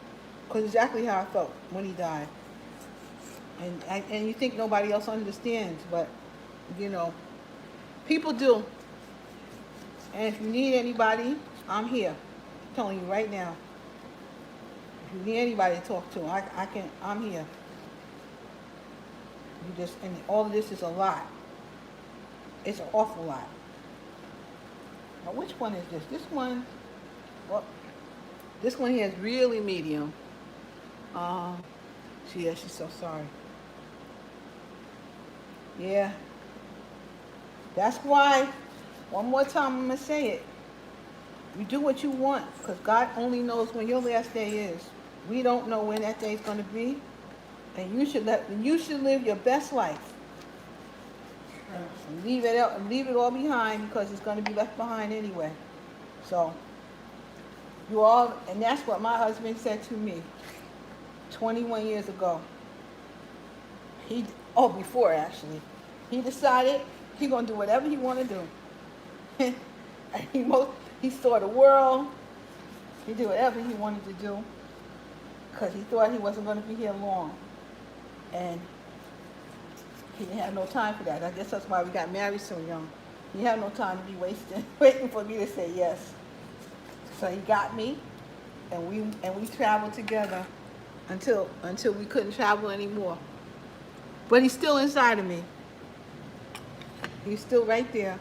because exactly how I felt when he died. And you think nobody else understands, but people do. And if you need anybody, I'm here. I'm telling you right now. If you need anybody to talk to, I'm here. And all of this is a lot. It's an awful lot. Now, which one is this? This one, well, this one here is really medium. She's so sorry. Yeah. That's why, one more time I'm going to say it. You do what you want, because God only knows when your last day is. We don't know when that day is going to be. And you should live your best life. And leave it all behind, because it's going to be left behind anyway. So, and that's what my husband said to me 21 years ago. Before actually. He decided he's going to do whatever he want to do. He saw the world. He did whatever he wanted to do, because he thought he wasn't going to be here long. And he didn't have no time for that. I guess that's why we got married so young. He had no time to be waiting for me to say yes. So he got me, and we traveled together until we couldn't travel anymore. But he's still inside of me. He's still right there.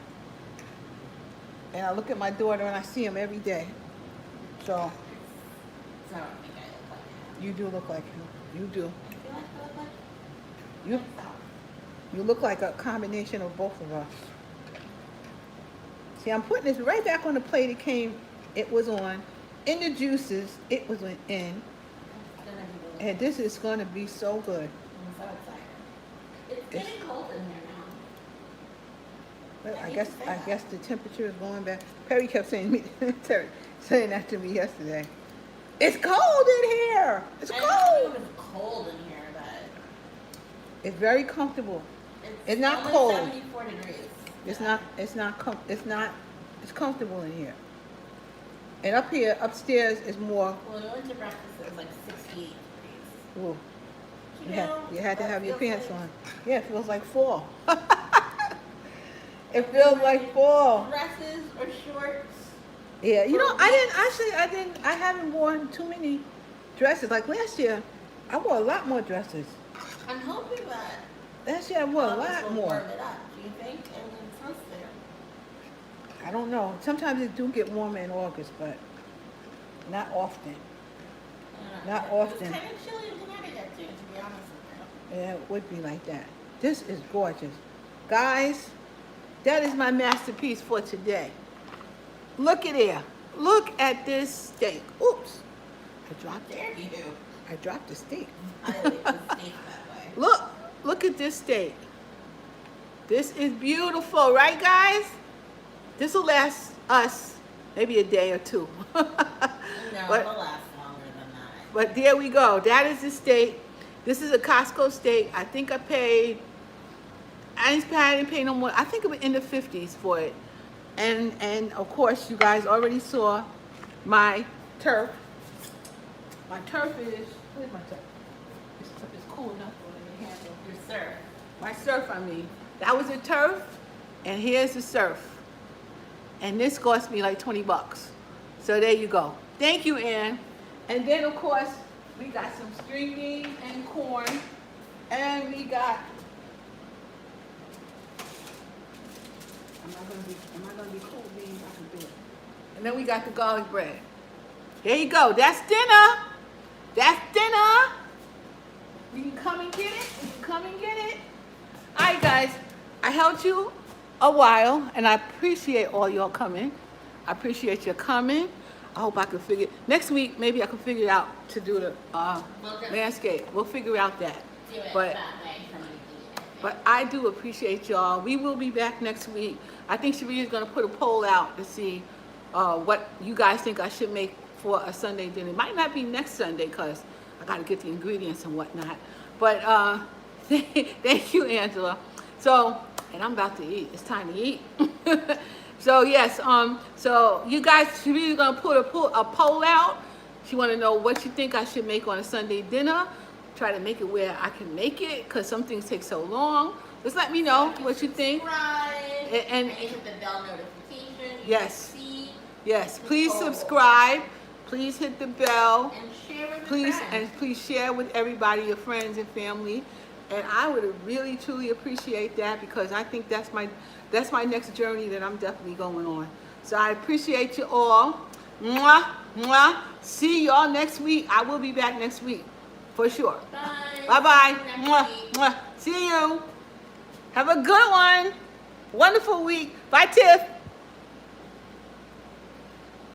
And I look at my daughter and I see him every day. So I don't think I look like him. you do look like him. You do. I feel like I look like You myself. you look like a combination of both of us. See, I'm putting this right back on the plate it was on. In the juices, it was in. It's gonna be And this is going to be so good. I'm so excited. It's getting cold in here now. Well, I guess the temperature is going back. Perry kept saying that to me yesterday. It's cold in here. It's I know cold. it was cold in here, but It's very comfortable. It's not only cold. 74 degrees. It's comfortable in here. And up here, upstairs is more. Well, we went to breakfast. It was like 68 degrees. Ooh, You you had to that have your feels pants like on. Yeah, it feels like fall. It feels like fall. Dresses or shorts. Yeah, I haven't worn too many dresses. Like last year, I wore a lot more dresses. I'm hoping that Last year I wore a August lot will more. warm it up. Do you think? I mean, it's supposed to. I don't know. Sometimes it do get warmer in August, but not often. Not often. It's kind of chilly in Connecticut too, to be honest with Yeah, it would be like that. This is gorgeous. Guys, that is my masterpiece for today. Look at there. Look at this steak. Oops. I dropped you. it. There you do. I dropped the steak. I like the steak that way. Look at this steak. This is beautiful, right guys? This will last us maybe a day or two. No, But- it'll last longer than that. But there we go. That is the steak. This is a Costco steak. I think I didn't pay no more. I think it was in the 50s for it. And of course, you guys already saw my turf. My turf is, where's my turf? It's cool enough for me to handle. Your surf. My surf, I mean. That was a turf, and here's the surf. And this cost me like 20 bucks. So there you go. Thank you, Ann. And then, of course, we got some string beans and corn. And we got, am I gonna be cool beans? I can do it. And then we got the garlic bread. There you go. That's dinner. That's dinner. You can come and get it. You can come and get it. All right, guys. I held you a while, and I appreciate all y'all coming. I appreciate your coming. I hope I can next week, maybe I can figure out to do the landscape. We'll figure out that. Do it But- that way for me to eat it. But I do appreciate y'all. We will be back next week. I think Cherie is going to put a poll out to see what you guys think I should make for a Sunday dinner. It might not be next Sunday because I got to get the ingredients and whatnot. But thank you, Angela. So, and I'm about to eat. It's time to eat. So yes, so you guys, Cherie is going to put a poll out. She want to know what you think I should make on a Sunday dinner. Try to make it where I can make it, because some things take so long. Just let me know what you think. Subscribe. And hit the bell notification. you Yes. can see Yes, the please goal. subscribe. Please hit the bell. and share with your Please friends. please share with everybody, your friends and family. And I would really truly appreciate that, because I think that's my next journey that I'm definitely going on. So I appreciate you all. Mwah, mwah. See y'all next week. I will be back next week for sure. Bye. Bye bye. See you next Mwah, week. mwah. See you. Have a good one. Wonderful week. Bye, Tiff.